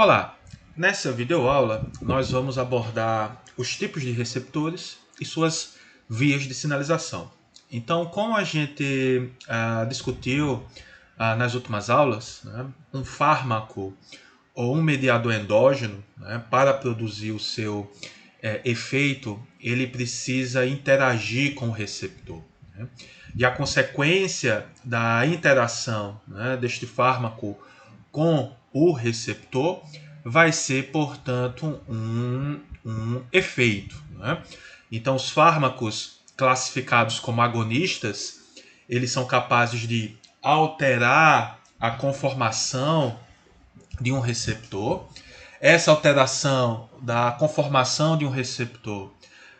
Olá! Nessa videoaula nós vamos abordar os tipos de receptores e suas vias de sinalização. Então, como a gente discutiu nas últimas aulas, né, um fármaco ou um mediador endógeno, né, para produzir o seu efeito, ele precisa interagir com o receptor. Né? E a consequência da interação, né, deste fármaco com o receptor vai ser, portanto, um efeito. Né? Então, os fármacos classificados como agonistas, eles são capazes de alterar a conformação de um receptor. Essa alteração da conformação de um receptor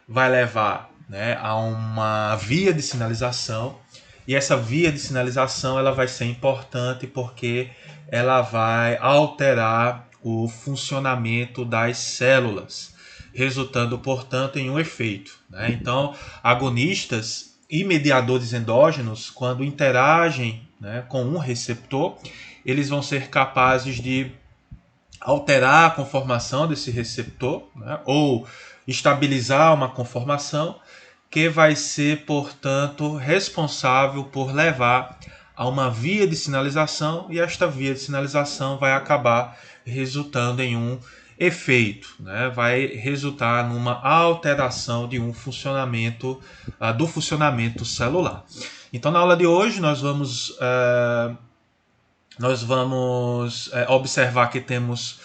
vai levar, né, a uma via de sinalização, e essa via de sinalização ela vai ser importante porque ela vai alterar o funcionamento das células, resultando, portanto, em um efeito. Né? Então, agonistas e mediadores endógenos, quando interagem, né, com um receptor, eles vão ser capazes de alterar a conformação desse receptor, né, ou estabilizar uma conformação que vai ser, portanto, responsável por levar a uma via de sinalização, e esta via de sinalização vai acabar resultando em um efeito, né? Vai resultar numa alteração de um funcionamento do funcionamento celular. Então, na aula de hoje nós vamos observar que temos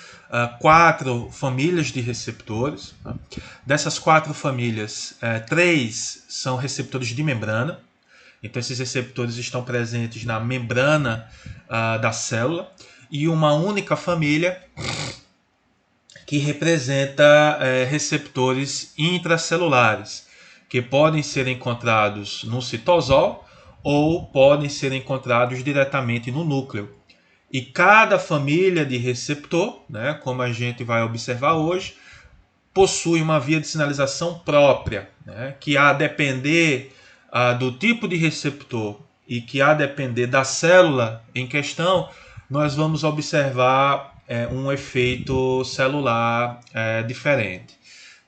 4 famílias de receptores. Tá? Dessas 4 famílias, 3 são receptores de membrana. Então, esses receptores estão presentes na membrana da célula. E uma única família que representa receptores intracelulares, que podem ser encontrados no citosol ou podem ser encontrados diretamente no núcleo. E cada família de receptor, né, como a gente vai observar hoje, possui uma via de sinalização própria, né, que a depender do tipo de receptor e que a depender da célula em questão, nós vamos observar um efeito celular diferente.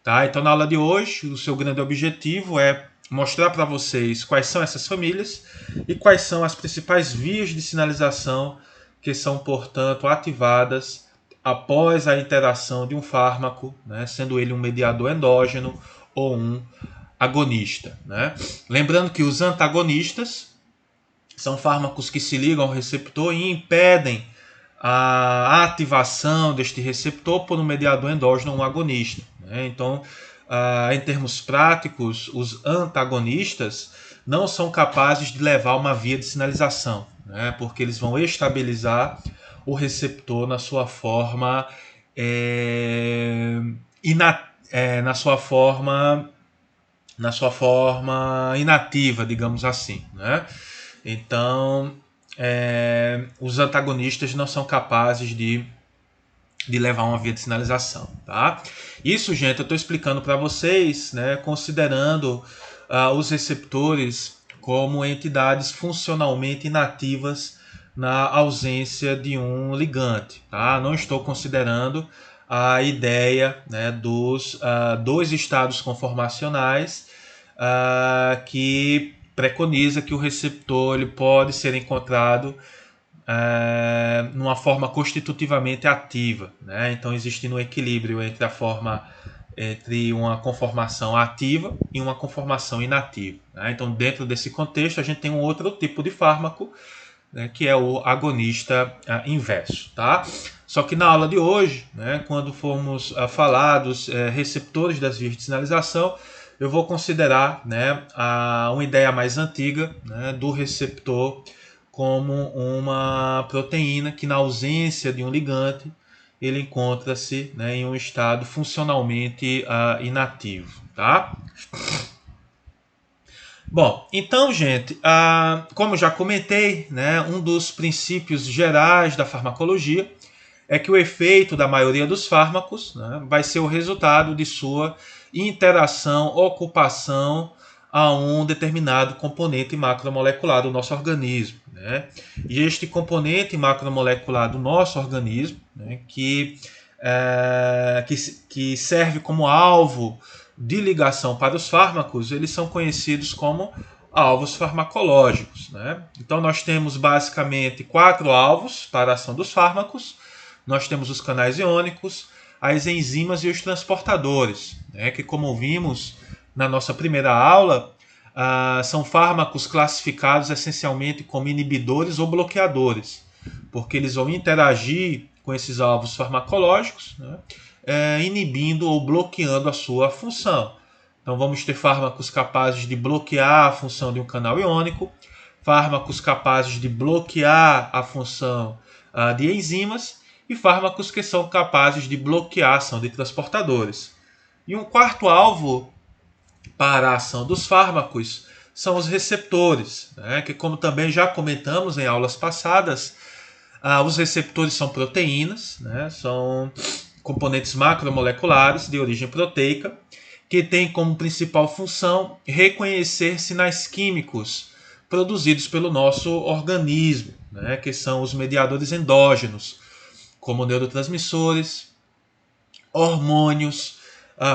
Tá? Então, na aula de hoje, o seu grande objetivo é mostrar para vocês quais são essas famílias e quais são as principais vias de sinalização que são, portanto, ativadas após a interação de um fármaco, né, sendo ele um mediador endógeno ou um agonista. Né? Lembrando que os antagonistas são fármacos que se ligam ao receptor e impedem a ativação deste receptor por um mediador endógeno ou um agonista. Né? Então, em termos práticos, os antagonistas não são capazes de levar uma via de sinalização, né? Porque eles vão estabilizar o receptor na sua forma na sua forma inativa, digamos assim. Né? Então, os antagonistas não são capazes de levar uma via de sinalização. Tá? Isso, gente, eu estou explicando para vocês, né, considerando os receptores como entidades funcionalmente inativas na ausência de um ligante. Tá? Não estou considerando a ideia, né, dos 2 estados conformacionais que preconiza que o receptor ele pode ser encontrado numa forma constitutivamente ativa. Né? Então, existe um equilíbrio entre uma conformação ativa e uma conformação inativa. Né? Então, dentro desse contexto, a gente tem um outro tipo de fármaco, né, que é o agonista inverso. Tá? Só que na aula de hoje, né, quando formos falar dos receptores das vias de sinalização, eu vou considerar, né, uma ideia mais antiga, né, do receptor como uma proteína que, na ausência de um ligante, ele encontra-se, né, em um estado funcionalmente inativo. Tá? Bom, então, gente, como já comentei, né, um dos princípios gerais da farmacologia é que o efeito da maioria dos fármacos, né, vai ser o resultado de sua interação, ocupação a um determinado componente macromolecular do nosso organismo, né? E este componente macromolecular do nosso organismo, né, que serve como alvo de ligação para os fármacos, eles são conhecidos como alvos farmacológicos, né? Então nós temos basicamente 4 alvos para a ação dos fármacos. Nós temos os canais iônicos, as enzimas e os transportadores, né? Que, como vimos na nossa primeira aula, são fármacos classificados essencialmente como inibidores ou bloqueadores, porque eles vão interagir com esses alvos farmacológicos, né, inibindo ou bloqueando a sua função. Então vamos ter fármacos capazes de bloquear a função de um canal iônico, fármacos capazes de bloquear a função de enzimas e fármacos que são capazes de bloquear a ação de transportadores. E um quarto alvo para a ação dos fármacos são os receptores, né, que, como também já comentamos em aulas passadas, os receptores são proteínas, né, são componentes macromoleculares de origem proteica, que têm como principal função reconhecer sinais químicos produzidos pelo nosso organismo, né, que são os mediadores endógenos, como neurotransmissores, hormônios,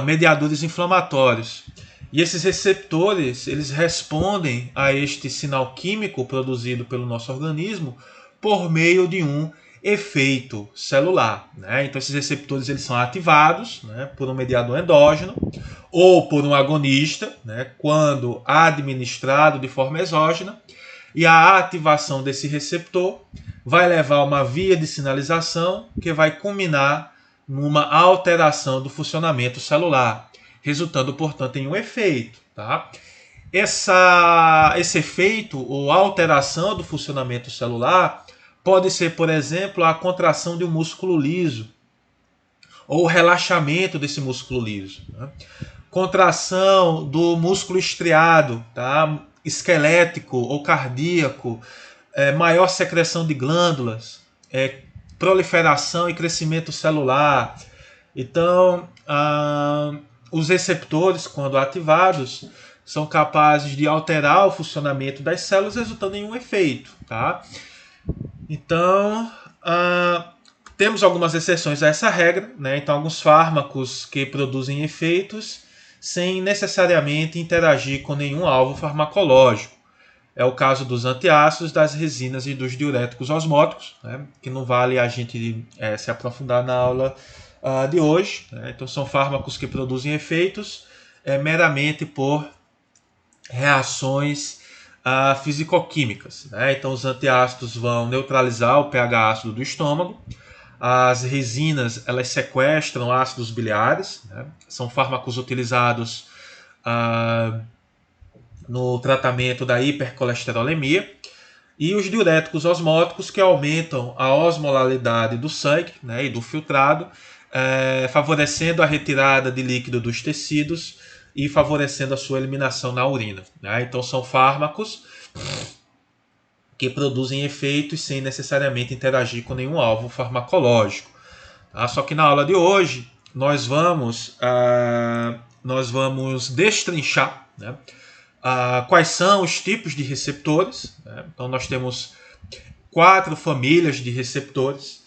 mediadores inflamatórios. E esses receptores, eles respondem a este sinal químico produzido pelo nosso organismo por meio de um efeito celular, né? Então esses receptores eles são ativados, né, por um mediador endógeno ou por um agonista, né, quando administrado de forma exógena, e a ativação desse receptor vai levar a uma via de sinalização que vai culminar numa alteração do funcionamento celular, resultando, portanto, em um efeito. Tá? Esse efeito ou alteração do funcionamento celular pode ser, por exemplo, a contração de um músculo liso ou o relaxamento desse músculo liso. Né? Contração do músculo estriado, tá? Esquelético ou cardíaco, maior secreção de glândulas, proliferação e crescimento celular. Então, os receptores, quando ativados, são capazes de alterar o funcionamento das células, resultando em um efeito. Tá? Então, temos algumas exceções a essa regra, né? Então, alguns fármacos que produzem efeitos sem necessariamente interagir com nenhum alvo farmacológico. É o caso dos antiácidos, das resinas e dos diuréticos osmóticos, né? Que não vale a gente se aprofundar na aula de hoje. Né? Então, são fármacos que produzem efeitos meramente por reações fisicoquímicas. Né? Então, os antiácidos vão neutralizar o pH ácido do estômago. As resinas elas sequestram ácidos biliares. Né? São fármacos utilizados no tratamento da hipercolesterolemia. E os diuréticos osmóticos, que aumentam a osmolaridade do sangue, né, e do filtrado, favorecendo a retirada de líquido dos tecidos e favorecendo a sua eliminação na urina. Né? Então são fármacos que produzem efeitos sem necessariamente interagir com nenhum alvo farmacológico. Tá? Só que na aula de hoje nós vamos destrinchar, né, quais são os tipos de receptores. Né? Então nós temos 4 famílias de receptores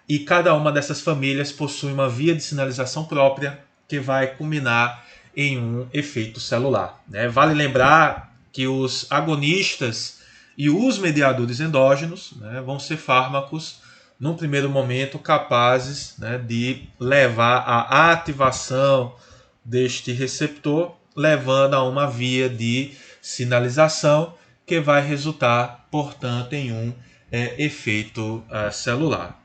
e cada uma dessas famílias possui uma via de sinalização própria que vai culminar em um efeito celular. Né? Vale lembrar que os agonistas e os mediadores endógenos, né, vão ser fármacos, num primeiro momento, capazes, né, de levar à ativação deste receptor, levando a uma via de sinalização que vai resultar, portanto, em um efeito celular.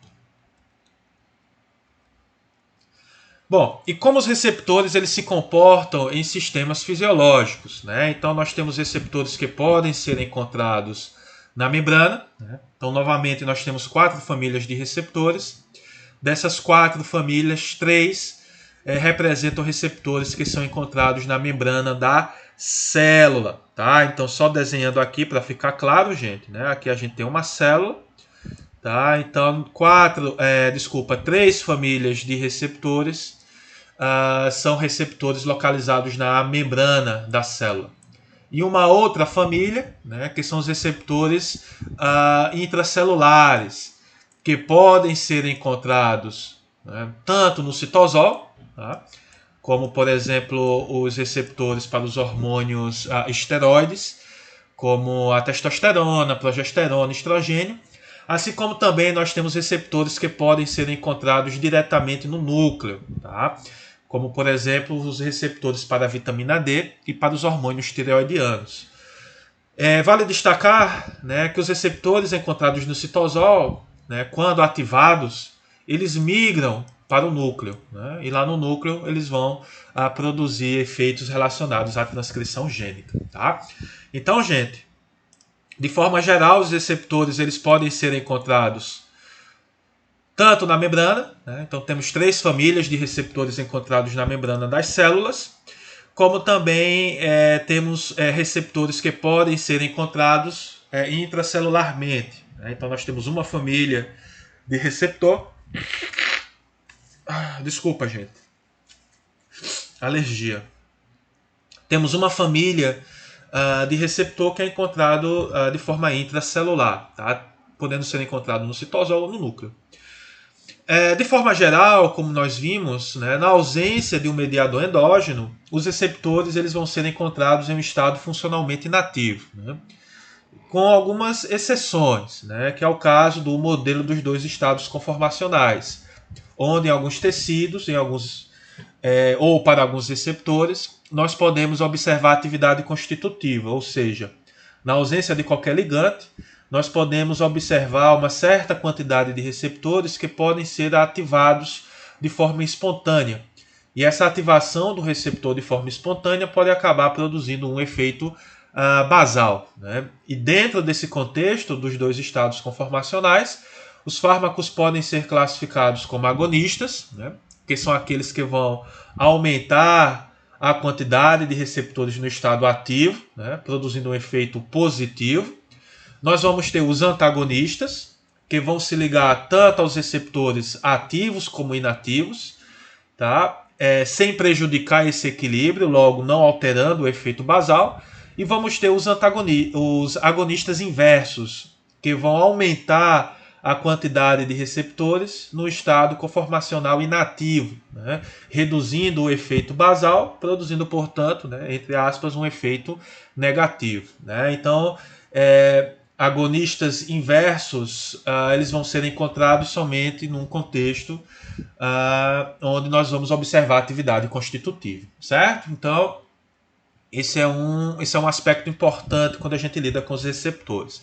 Bom, e como os receptores eles se comportam em sistemas fisiológicos? Né? Então, nós temos receptores que podem ser encontrados na membrana. Né? Então, novamente, nós temos 4 famílias de receptores. Dessas 4 famílias, 3 representam receptores que são encontrados na membrana da célula. Tá? Então, só desenhando aqui para ficar claro, gente. Né? Aqui a gente tem uma célula. Tá? Então, 3 famílias de receptores são receptores localizados na membrana da célula. e uma outra família, né, que são os receptores intracelulares, que podem ser encontrados, né, tanto no citosol, tá, como, por exemplo, os receptores para os hormônios esteroides, como a testosterona, progesterona, estrogênio, assim como também nós temos receptores que podem ser encontrados diretamente no núcleo, tá? Como, por exemplo, os receptores para a vitamina D e para os hormônios tireoidianos. Vale destacar, né, que os receptores encontrados no citosol, né, quando ativados, eles migram para o núcleo, né, e lá no núcleo eles vão produzir efeitos relacionados à transcrição gênica. Tá? Então, gente, de forma geral, os receptores eles podem ser encontrados tanto na membrana, né, então temos 3 famílias de receptores encontrados na membrana das células, como também temos receptores que podem ser encontrados intracelularmente. Né? Então nós temos uma família de receptor. Desculpa, gente. Alergia. Temos uma família de receptor que é encontrado de forma intracelular, tá? Podendo ser encontrado no citosol ou no núcleo. De forma geral, como nós vimos, né, na ausência de um mediador endógeno, os receptores eles vão ser encontrados em um estado funcionalmente inativo, né, com algumas exceções, né, que é o caso do modelo dos 2 estados conformacionais, onde em alguns tecidos, ou para alguns receptores, nós podemos observar atividade constitutiva, ou seja, na ausência de qualquer ligante, nós podemos observar uma certa quantidade de receptores que podem ser ativados de forma espontânea. E essa ativação do receptor de forma espontânea pode acabar produzindo um efeito basal. Né? E dentro desse contexto dos 2 estados conformacionais, os fármacos podem ser classificados como agonistas, né? Que são aqueles que vão aumentar a quantidade de receptores no estado ativo, né? Produzindo um efeito positivo. Nós vamos ter os antagonistas, que vão se ligar tanto aos receptores ativos como inativos, tá? Sem prejudicar esse equilíbrio, logo não alterando o efeito basal. E vamos ter os agonistas inversos, que vão aumentar a quantidade de receptores no estado conformacional inativo, né? Reduzindo o efeito basal, produzindo, portanto, né, entre aspas, um efeito negativo. Né? Então, agonistas inversos, eles vão ser encontrados somente num contexto onde nós vamos observar a atividade constitutiva, certo? Então, esse é um aspecto importante quando a gente lida com os receptores.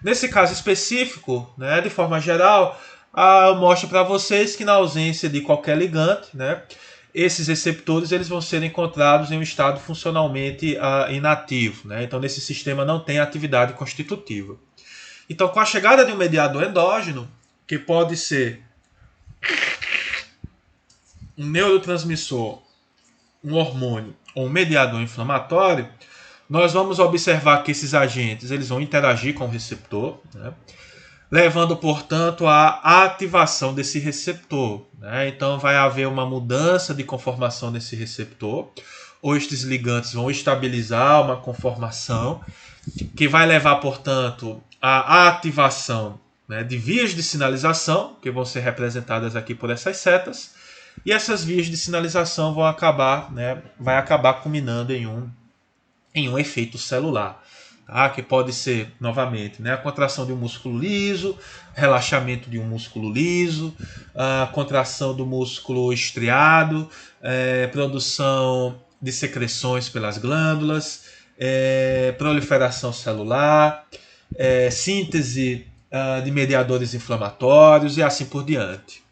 Nesse caso específico, né, de forma geral, eu mostro para vocês que na ausência de qualquer ligante, né, esses receptores eles vão ser encontrados em um estado funcionalmente inativo. Né? Então, nesse sistema não tem atividade constitutiva. Então, com a chegada de um mediador endógeno, que pode ser um neurotransmissor, um hormônio ou um mediador inflamatório, nós vamos observar que esses agentes eles vão interagir com o receptor, né? Levando, portanto, à ativação desse receptor. Né? Então, vai haver uma mudança de conformação desse receptor, ou estes ligantes vão estabilizar uma conformação, que vai levar, portanto, à ativação, né, de vias de sinalização, que vão ser representadas aqui por essas setas, e essas vias de sinalização vão acabar, né, vai acabar culminando em um efeito celular. Tá? Que pode ser, novamente, né, a contração de um músculo liso, relaxamento de um músculo liso, a contração do músculo estriado, produção de secreções pelas glândulas, proliferação celular, síntese de mediadores inflamatórios e assim por diante.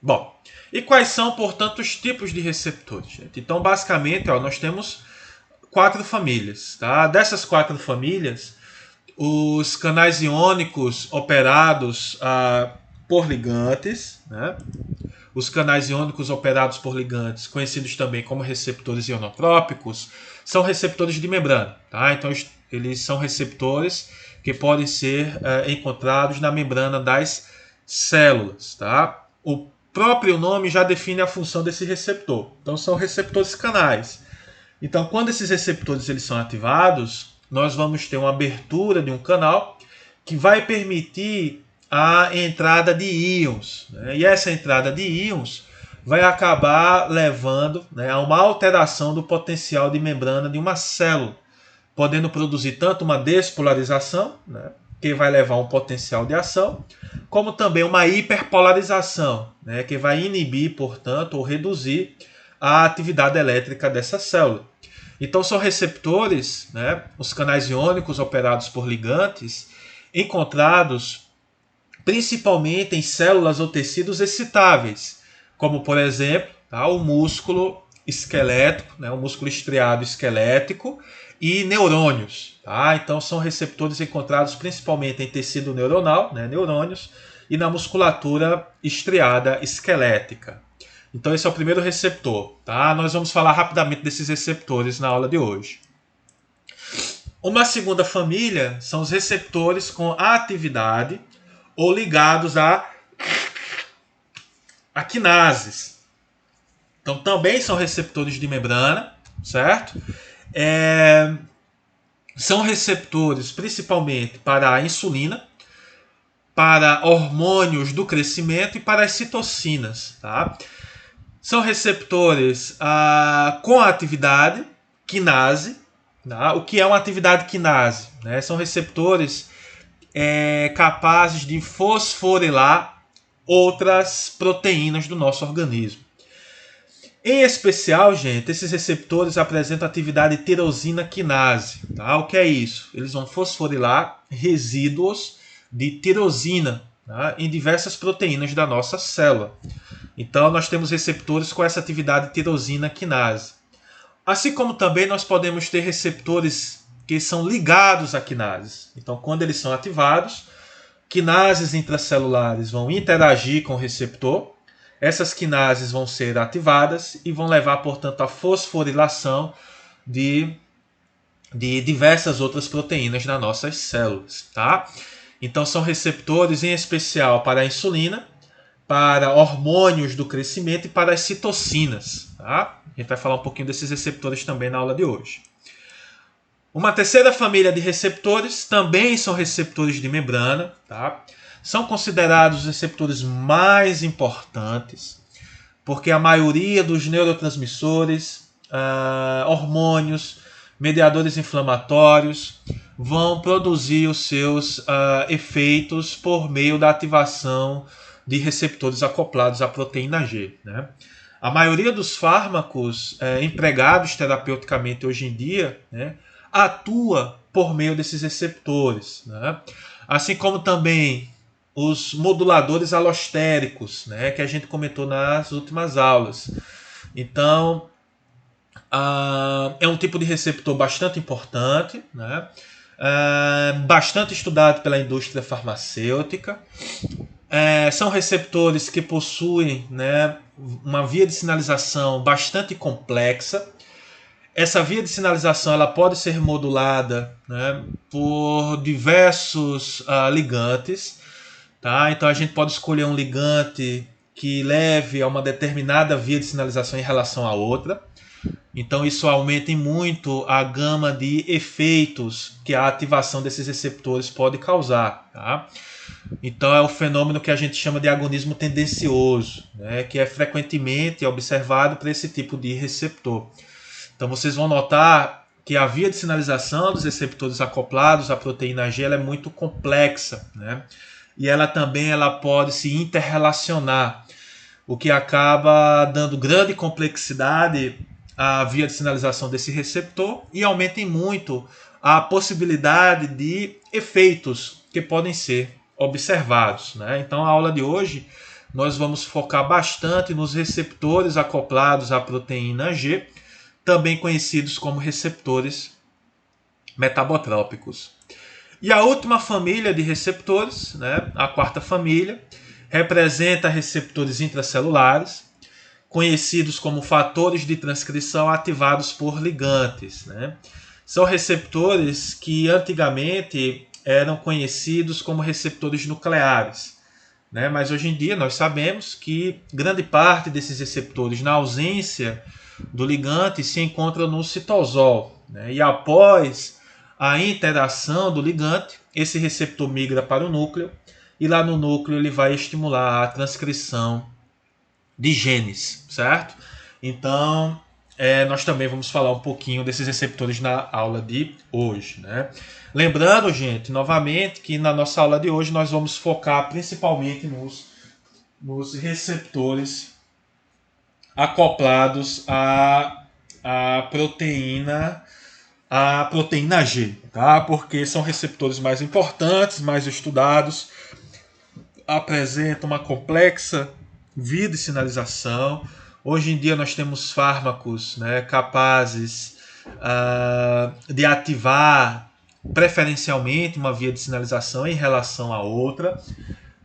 Bom, e quais são, portanto, os tipos de receptores? Gente? Então, basicamente, nós temos 4 famílias. Tá? Dessas 4 famílias, os canais iônicos operados por ligantes, né? Os canais iônicos operados por ligantes, conhecidos também como receptores ionotrópicos, são receptores de membrana. Tá? Então, eles são receptores que podem ser encontrados na membrana das células. Tá? O próprio nome já define a função desse receptor. Então, são receptores canais. Então, quando esses receptores eles são ativados, nós vamos ter uma abertura de um canal que vai permitir a entrada de íons, né? E essa entrada de íons vai acabar levando, né, a uma alteração do potencial de membrana de uma célula, podendo produzir tanto uma despolarização, né, que vai levar a um potencial de ação, como também uma hiperpolarização, né, que vai inibir, portanto, ou reduzir a atividade elétrica dessa célula. Então são receptores, né, os canais iônicos operados por ligantes, encontrados principalmente em células ou tecidos excitáveis, como por exemplo, tá, o músculo esquelético, né, o músculo estriado esquelético e neurônios. Tá? Então são receptores encontrados principalmente em tecido neuronal, né, neurônios, e na musculatura estriada esquelética. Então esse é o primeiro receptor. Tá? Nós vamos falar rapidamente desses receptores na aula de hoje. Uma segunda família são os receptores com atividade ou ligados a quinases. Então também são receptores de membrana, certo? São receptores principalmente para a insulina, para hormônios do crescimento e para as citocinas. Tá? São receptores com atividade quinase. Tá? O que é uma atividade quinase? Né? São receptores capazes de fosforilar outras proteínas do nosso organismo. Em especial, gente, esses receptores apresentam atividade tirosina quinase. Tá? O que é isso? Eles vão fosforilar resíduos de tirosina, tá, em diversas proteínas da nossa célula. Então, nós temos receptores com essa atividade tirosina quinase. Assim como também nós podemos ter receptores que são ligados a quinases. Então, quando eles são ativados, quinases intracelulares vão interagir com o receptor. Essas quinases vão ser ativadas e vão levar, portanto, à fosforilação de diversas outras proteínas nas nossas células. Tá? Então, são receptores em especial para a insulina, para hormônios do crescimento e para as citocinas. Tá? A gente vai falar um pouquinho desses receptores também na aula de hoje. Uma terceira família de receptores também são receptores de membrana. Tá? São considerados os receptores mais importantes, porque a maioria dos neurotransmissores, hormônios, mediadores inflamatórios vão produzir os seus efeitos por meio da ativação de receptores acoplados à proteína G. Né? A maioria dos fármacos empregados terapeuticamente hoje em dia, né, atua por meio desses receptores. Né? Assim como também os moduladores alostéricos, né, que a gente comentou nas últimas aulas. Então, é um tipo de receptor bastante importante, né, bastante estudado pela indústria farmacêutica. São receptores que possuem, né, uma via de sinalização bastante complexa. Essa via de sinalização ela pode ser modulada, né, por diversos ligantes. Tá? Então a gente pode escolher um ligante que leve a uma determinada via de sinalização em relação à outra. Então isso aumenta muito a gama de efeitos que a ativação desses receptores pode causar. Tá? Então é o fenômeno que a gente chama de agonismo tendencioso, né, que é frequentemente observado para esse tipo de receptor. Então vocês vão notar que a via de sinalização dos receptores acoplados à proteína G ela é muito complexa, né? E ela também pode se interrelacionar, o que acaba dando grande complexidade à via de sinalização desse receptor e aumenta muito a possibilidade de efeitos que podem ser observados. Né? Então, a aula de hoje nós vamos focar bastante nos receptores acoplados à proteína G, também conhecidos como receptores metabotrópicos. E a última família de receptores, né, a quarta família, representa receptores intracelulares, conhecidos como fatores de transcrição ativados por ligantes. Né? São receptores que antigamente eram conhecidos como receptores nucleares. né? Mas hoje em dia nós sabemos que grande parte desses receptores, na ausência do ligante, se encontram no citosol, né? E após a interação do ligante, esse receptor migra para o núcleo e lá no núcleo ele vai estimular a transcrição de genes, certo? Então, nós também vamos falar um pouquinho desses receptores na aula de hoje, né? Lembrando, gente, novamente, que na nossa aula de hoje nós vamos focar principalmente nos receptores acoplados à proteína G, tá? Porque são receptores mais importantes, mais estudados, apresentam uma complexa via de sinalização. Hoje em dia nós temos fármacos, né, capazes de ativar preferencialmente uma via de sinalização em relação à outra,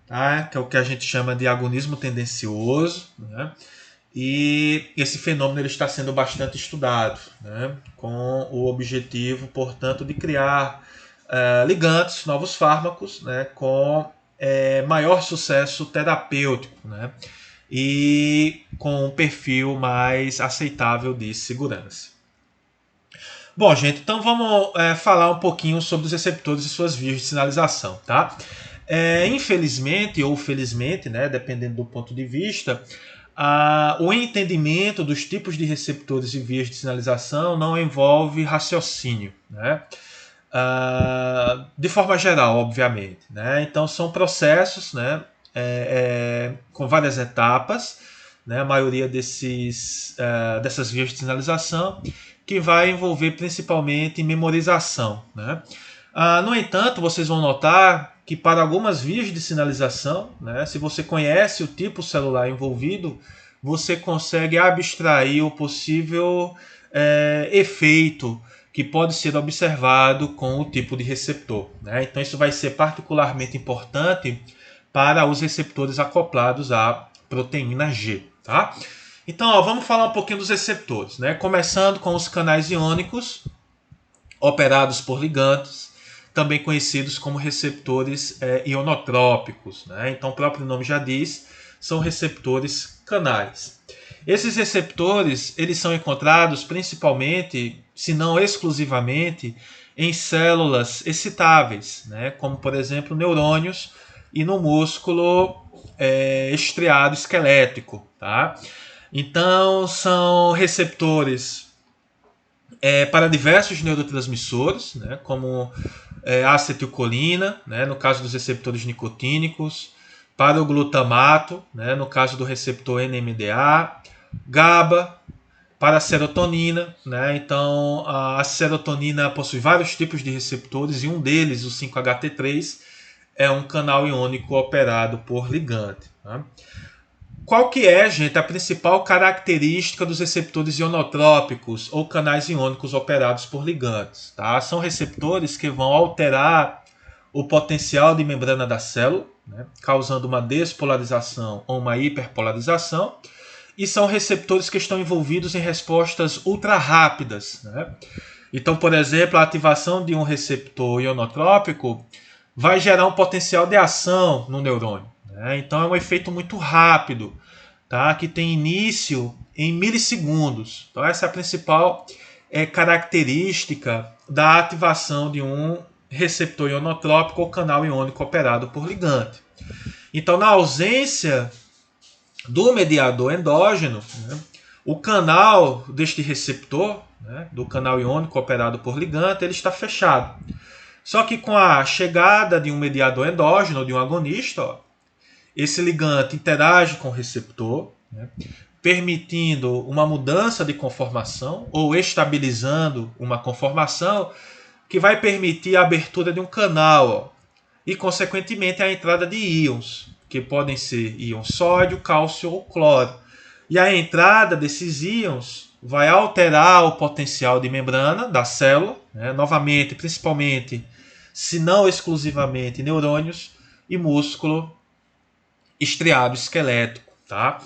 tá? Que é o que a gente chama de agonismo tendencioso, né? E esse fenômeno ele está sendo bastante estudado, né? Com o objetivo, portanto, de criar ligantes, novos fármacos, né? Com maior sucesso terapêutico, né? E com um perfil mais aceitável de segurança. Bom, gente, então vamos falar um pouquinho sobre os receptores e suas vias de sinalização, tá? Infelizmente ou felizmente, né, dependendo do ponto de vista, o entendimento dos tipos de receptores e vias de sinalização não envolve raciocínio, né? De forma geral, obviamente, né? Então são processos, né, com várias etapas, né? A maioria dessas vias de sinalização que vai envolver principalmente memorização, né? No entanto, vocês vão notar que para algumas vias de sinalização, né, se você conhece o tipo celular envolvido, você consegue abstrair o possível efeito que pode ser observado com o tipo de receptor, né? Então isso vai ser particularmente importante para os receptores acoplados à proteína G, tá? Então, vamos falar um pouquinho dos receptores, né? Começando com os canais iônicos operados por ligantes, também conhecidos como receptores ionotrópicos, né? Então, o próprio nome já diz, são receptores canais. Esses receptores eles são encontrados principalmente, se não exclusivamente, em células excitáveis, né? Como, por exemplo, neurônios e no músculo estriado esquelético, tá? Então, são receptores para diversos neurotransmissores, né, como acetilcolina, né, no caso dos receptores nicotínicos, para o glutamato, né, no caso do receptor NMDA, GABA, para a serotonina, né, então a serotonina possui vários tipos de receptores e um deles, o 5-HT3, é um canal iônico operado por ligante. Tá? Qual que é, gente, a principal característica dos receptores ionotrópicos ou canais iônicos operados por ligantes? Tá? São receptores que vão alterar o potencial de membrana da célula, né, causando uma despolarização ou uma hiperpolarização, e são receptores que estão envolvidos em respostas ultra rápidas. Né? Então, por exemplo, a ativação de um receptor ionotrópico vai gerar um potencial de ação no neurônio. Então é um efeito muito rápido, tá? Que tem início em milissegundos. Então essa é a principal característica da ativação de um receptor ionotrópico ou canal iônico operado por ligante. Então, na ausência do mediador endógeno, né, o canal deste receptor, né, do canal iônico operado por ligante, ele está fechado. Só que com a chegada de um mediador endógeno, de um agonista, esse ligante interage com o receptor, né, permitindo uma mudança de conformação ou estabilizando uma conformação que vai permitir a abertura de um canal e, consequentemente, a entrada de íons, que podem ser íons sódio, cálcio ou cloro. E a entrada desses íons vai alterar o potencial de membrana da célula, né, novamente, principalmente, se não exclusivamente, neurônios e músculo estriado esquelético, tá?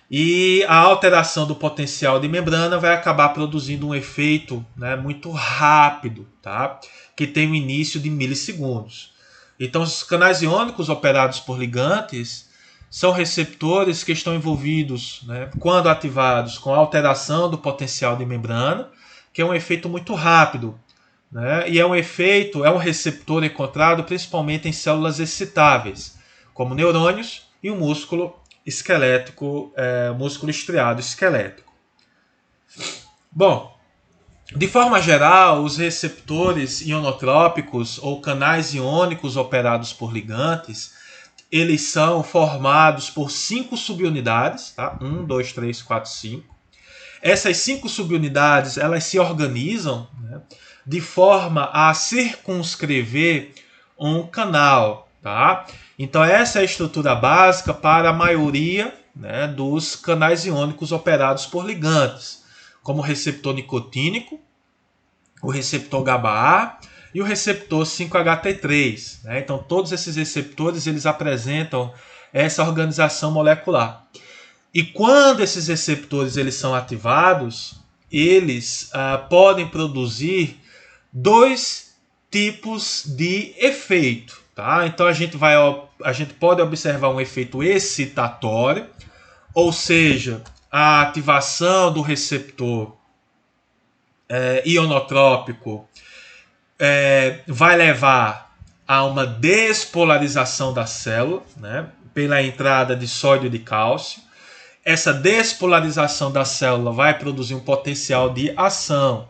E a alteração do potencial de membrana vai acabar produzindo um efeito, né, muito rápido, tá? Que tem um início de milissegundos. Então, os canais iônicos operados por ligantes são receptores que estão envolvidos, né, quando ativados, com a alteração do potencial de membrana, que é um efeito muito rápido, né, e é um receptor encontrado principalmente em células excitáveis, como neurônios e o músculo esquelético, músculo estriado esquelético. Bom, de forma geral, os receptores ionotrópicos ou canais iônicos operados por ligantes, eles são formados por 5 subunidades, tá? 1, 2, 3, 4, 5. Essas 5 subunidades, elas se organizam, né, de forma a circunscrever um canal, tá? Então essa é a estrutura básica para a maioria, né, dos canais iônicos operados por ligantes, como o receptor nicotínico, o receptor GABA-A e o receptor 5-HT3. Né? Então todos esses receptores eles apresentam essa organização molecular. E quando esses receptores eles são ativados, eles podem produzir 2 tipos de efeito. Tá? Então a gente pode observar um efeito excitatório, ou seja, a ativação do receptor ionotrópico vai levar a uma despolarização da célula, né, pela entrada de sódio e de cálcio. Essa despolarização da célula vai produzir um potencial de ação,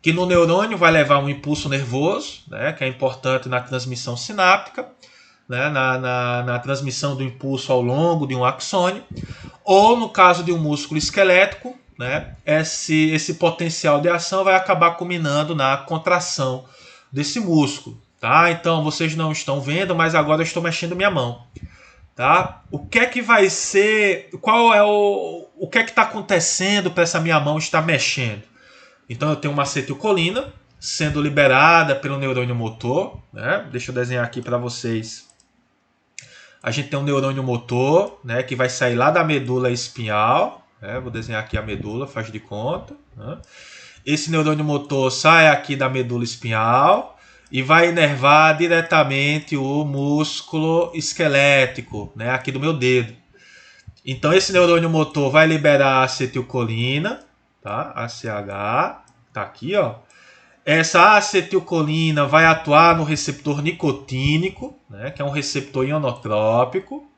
que no neurônio vai levar a um impulso nervoso, né, que é importante na transmissão sináptica, né, na transmissão do impulso ao longo de um axônio, ou no caso de um músculo esquelético, né, esse potencial de ação vai acabar culminando na contração desse músculo. Tá? Então vocês não estão vendo, mas agora eu estou mexendo minha mão. Tá? O que é que vai ser? Qual é o que é que está acontecendo para essa minha mão estar mexendo? Então eu tenho uma acetilcolina sendo liberada pelo neurônio motor. Né? Deixa eu desenhar aqui para vocês. A gente tem um neurônio motor, né, que vai sair lá da medula espinhal. Vou desenhar aqui a medula, faz de conta. Né? Esse neurônio motor sai aqui da medula espinhal e vai inervar diretamente o músculo esquelético, né, aqui do meu dedo. Então esse neurônio motor vai liberar a acetilcolina, tá? ACH, tá aqui, ó. Essa acetilcolina vai atuar no receptor nicotínico, né, que é um receptor ionotrópico,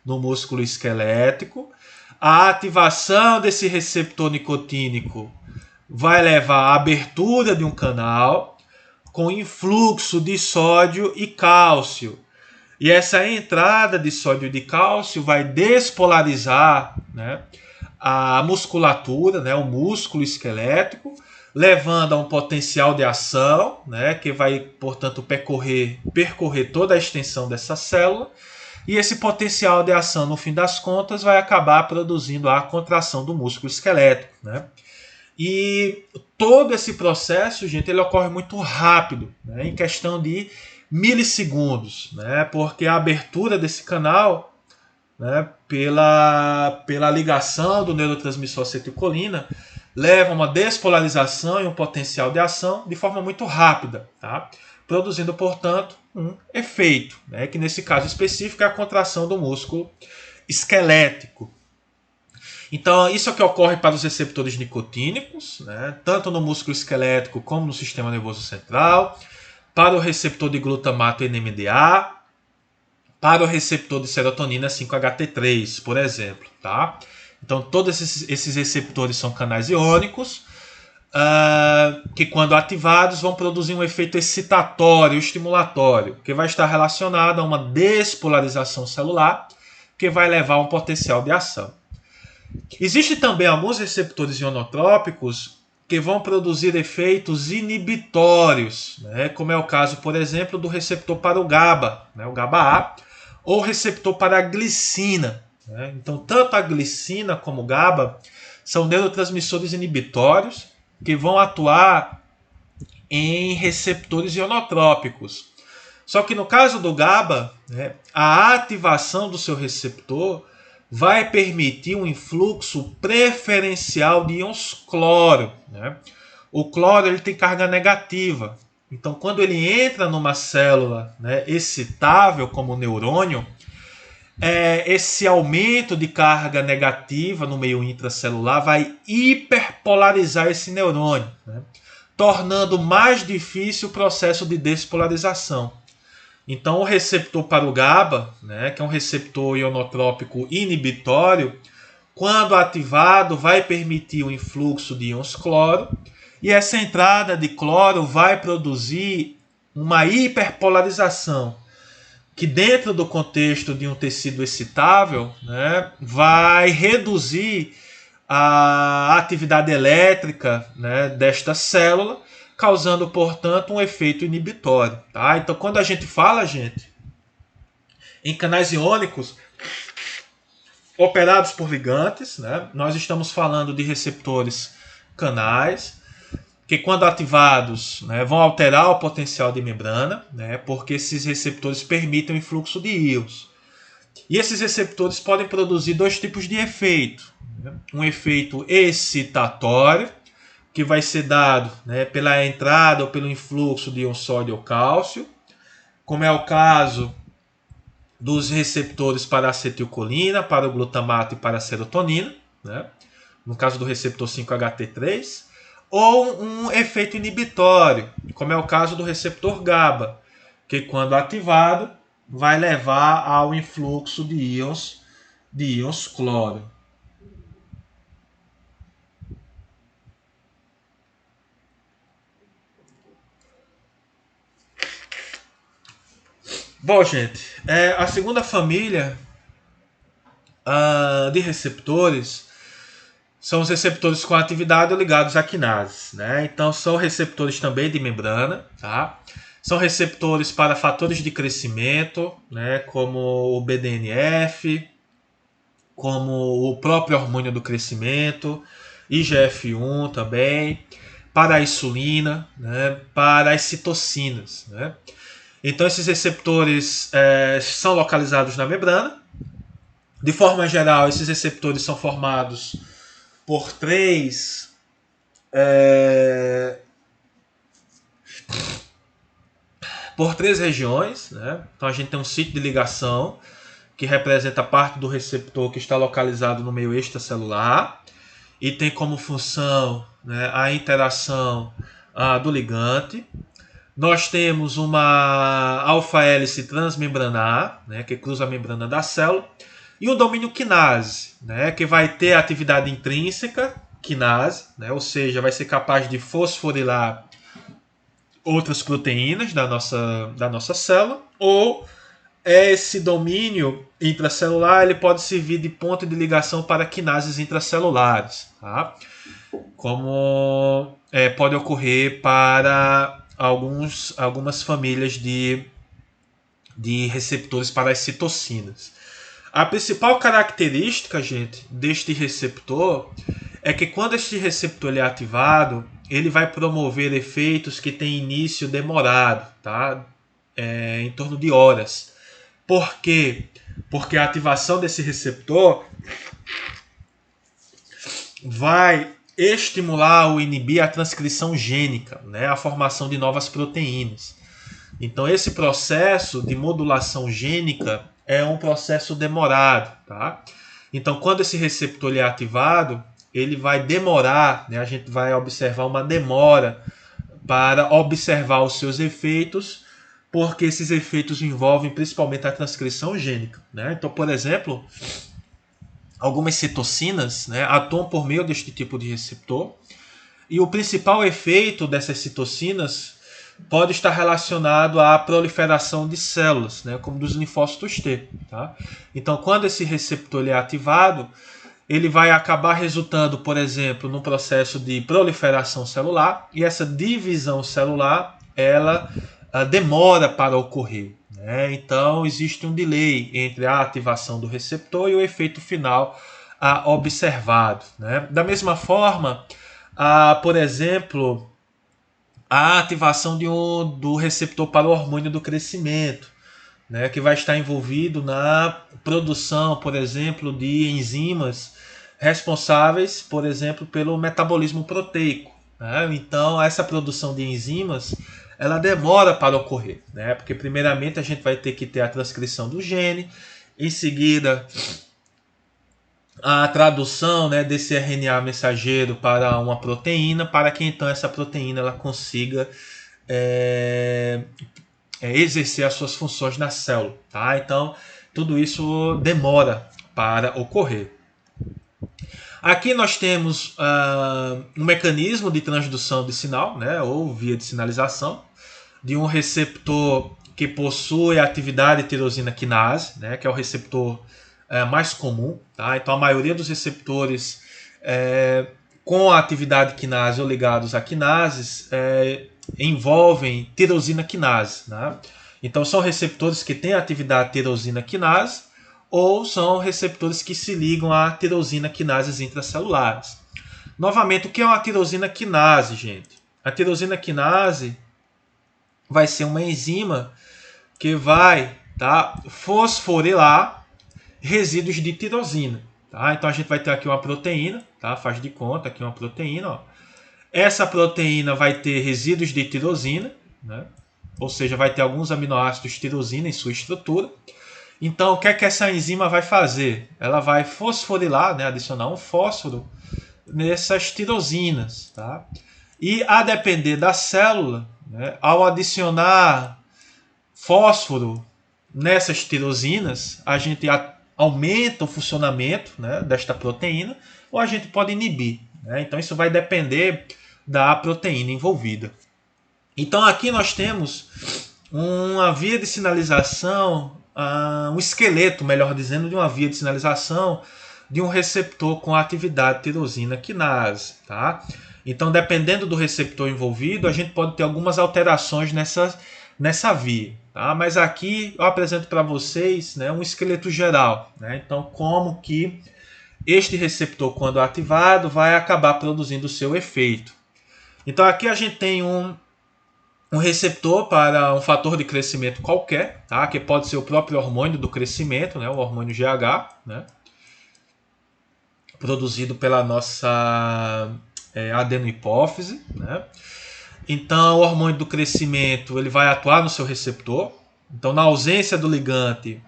no músculo esquelético. A ativação desse receptor nicotínico vai levar à abertura de um canal com influxo de sódio e cálcio. E essa entrada de sódio e de cálcio vai despolarizar, né, a musculatura, né, o músculo esquelético, levando a um potencial de ação, né, que vai, portanto, percorrer toda a extensão dessa célula. E esse potencial de ação, no fim das contas, vai acabar produzindo a contração do músculo esquelético. Né? E todo esse processo, gente, ele ocorre muito rápido, né, em questão de milissegundos, né, porque a abertura desse canal, né, pela ligação do neurotransmissor acetilcolina, leva a uma despolarização e um potencial de ação de forma muito rápida, tá? Produzindo, portanto, um efeito, né, que nesse caso específico é a contração do músculo esquelético. Então, isso é o que ocorre para os receptores nicotínicos, né, tanto no músculo esquelético como no sistema nervoso central, para o receptor de glutamato NMDA, para o receptor de serotonina 5-HT3, por exemplo. Tá? Então, todos esses receptores são canais iônicos, que quando ativados vão produzir um efeito excitatório, estimulatório, que vai estar relacionado a uma despolarização celular, que vai levar a um potencial de ação. Existem também alguns receptores ionotrópicos que vão produzir efeitos inibitórios, né? Como é o caso, por exemplo, do receptor para o GABA, né? O GABA-A, ou receptor para a glicina. Né? Então, tanto a glicina como o GABA são neurotransmissores inibitórios que vão atuar em receptores ionotrópicos. Só que no caso do GABA, né, a ativação do seu receptor vai permitir um influxo preferencial de íons cloro. Né? O cloro ele tem carga negativa. Então, quando ele entra numa célula, né, excitável como o neurônio, esse aumento de carga negativa no meio intracelular vai hiperpolarizar esse neurônio, né? Tornando mais difícil o processo de despolarização. Então, o receptor para o GABA, né, que é um receptor ionotrópico inibitório, quando ativado, vai permitir o influxo de íons cloro, e essa entrada de cloro vai produzir uma hiperpolarização, que dentro do contexto de um tecido excitável, né, vai reduzir a atividade elétrica, né, desta célula, causando, portanto, um efeito inibitório. Tá? Então, quando a gente fala, gente, em canais iônicos operados por ligantes, né, nós estamos falando de receptores canais, que quando ativados, né, vão alterar o potencial de membrana, né, porque esses receptores permitem o influxo de íons. E esses receptores podem produzir dois tipos de efeito. Né? Um efeito excitatório, que vai ser dado, né, pela entrada ou pelo influxo de íon sódio ou cálcio, como é o caso dos receptores para acetilcolina, para o glutamato e para a serotonina, né? No caso do receptor 5-HT3, ou um efeito inibitório, como é o caso do receptor GABA, que quando ativado vai levar ao influxo de íons cloro. Bom, gente, a segunda família de receptores são os receptores com atividade ligados a quinases, né? Então são receptores também de membrana, tá? São receptores para fatores de crescimento, né? Como o BDNF, como o próprio hormônio do crescimento, IGF-1 também, para a insulina, né? Para as citocinas, né? Então esses receptores são localizados na membrana. De forma geral, esses receptores são formados por três regiões, né? Então a gente tem um sítio de ligação que representa parte do receptor que está localizado no meio extracelular e tem como função, né, a interação do ligante. Nós temos uma alfa-hélice transmembranar, né, que cruza a membrana da célula, e o domínio quinase, né, que vai ter atividade intrínseca, quinase, né, ou seja, vai ser capaz de fosforilar outras proteínas da nossa célula, ou esse domínio intracelular ele pode servir de ponto de ligação para quinases intracelulares, tá? Como pode ocorrer para algumas famílias de receptores para as citocinas. A principal característica, gente, deste receptor é que quando este receptor ele é ativado, ele vai promover efeitos que têm início demorado, tá? Em torno de horas. Por quê? Porque a ativação desse receptor vai estimular ou inibir a transcrição gênica, né? A formação de novas proteínas. Então esse processo de modulação gênica é um processo demorado, tá? Então quando esse receptor é ativado, ele vai demorar, né? A gente vai observar uma demora para observar os seus efeitos, porque esses efeitos envolvem principalmente a transcrição gênica, né? Então, por exemplo, algumas citocinas, né, atuam por meio deste tipo de receptor, e o principal efeito dessas citocinas pode estar relacionado à proliferação de células, né, como dos linfócitos T. Tá? Então, quando esse receptor é ativado, ele vai acabar resultando, por exemplo, no processo de proliferação celular, e essa divisão celular ela demora para ocorrer. Né? Então, existe um delay entre a ativação do receptor e o efeito final observado. Né? Da mesma forma, por exemplo, a ativação do receptor para o hormônio do crescimento, né, que vai estar envolvido na produção, por exemplo, de enzimas responsáveis, por exemplo, pelo metabolismo proteico. Né? Então, essa produção de enzimas ela demora para ocorrer, né? Porque primeiramente a gente vai ter que ter a transcrição do gene, Em seguida, a tradução, né, desse RNA mensageiro para uma proteína, para que então essa proteína ela consiga exercer as suas funções na célula. Tá? Então, tudo isso demora para ocorrer. Aqui nós temos um mecanismo de transdução de sinal, né, ou via de sinalização, de um receptor que possui a atividade tirosina quinase, né, que é o receptor mais comum. Tá? Então, a maioria dos receptores com a atividade quinase ou ligados a quinases envolvem tirosina quinase. Né? Então, são receptores que têm atividade tirosina quinase ou são receptores que se ligam a tirosina quinases intracelulares. Novamente, o que é uma tirosina quinase, gente? A tirosina quinase vai ser uma enzima que vai fosforilar resíduos de tirosina. Tá? Então a gente vai ter aqui uma proteína, tá? Faz de conta aqui uma proteína. Ó. Essa proteína vai ter resíduos de tirosina, né? Ou seja, vai ter alguns aminoácidos tirosina em sua estrutura. Então o que é que essa enzima vai fazer? Ela vai fosforilar, né? Adicionar um fósforo nessas tirosinas. Tá? E a depender da célula, né? Ao adicionar fósforo nessas tirosinas, a gente aumenta o funcionamento, né, desta proteína, ou a gente pode inibir. Né? Então isso vai depender da proteína envolvida. Então aqui nós temos uma via de sinalização, um esqueleto, melhor dizendo, de uma via de sinalização de um receptor com atividade tirosina quinase. Tá? Então, dependendo do receptor envolvido, a gente pode ter algumas alterações nessa via. Tá? Mas aqui eu apresento para vocês, né, um esqueleto geral. Né? Então, como que este receptor, quando ativado, vai acabar produzindo o seu efeito. Então, aqui a gente tem um receptor para um fator de crescimento qualquer, tá? Que pode ser o próprio hormônio do crescimento, né? O hormônio GH, né? Produzido pela nossa adenohipófise. Né? Então, o hormônio do crescimento ele vai atuar no seu receptor. Então, na ausência do ligante,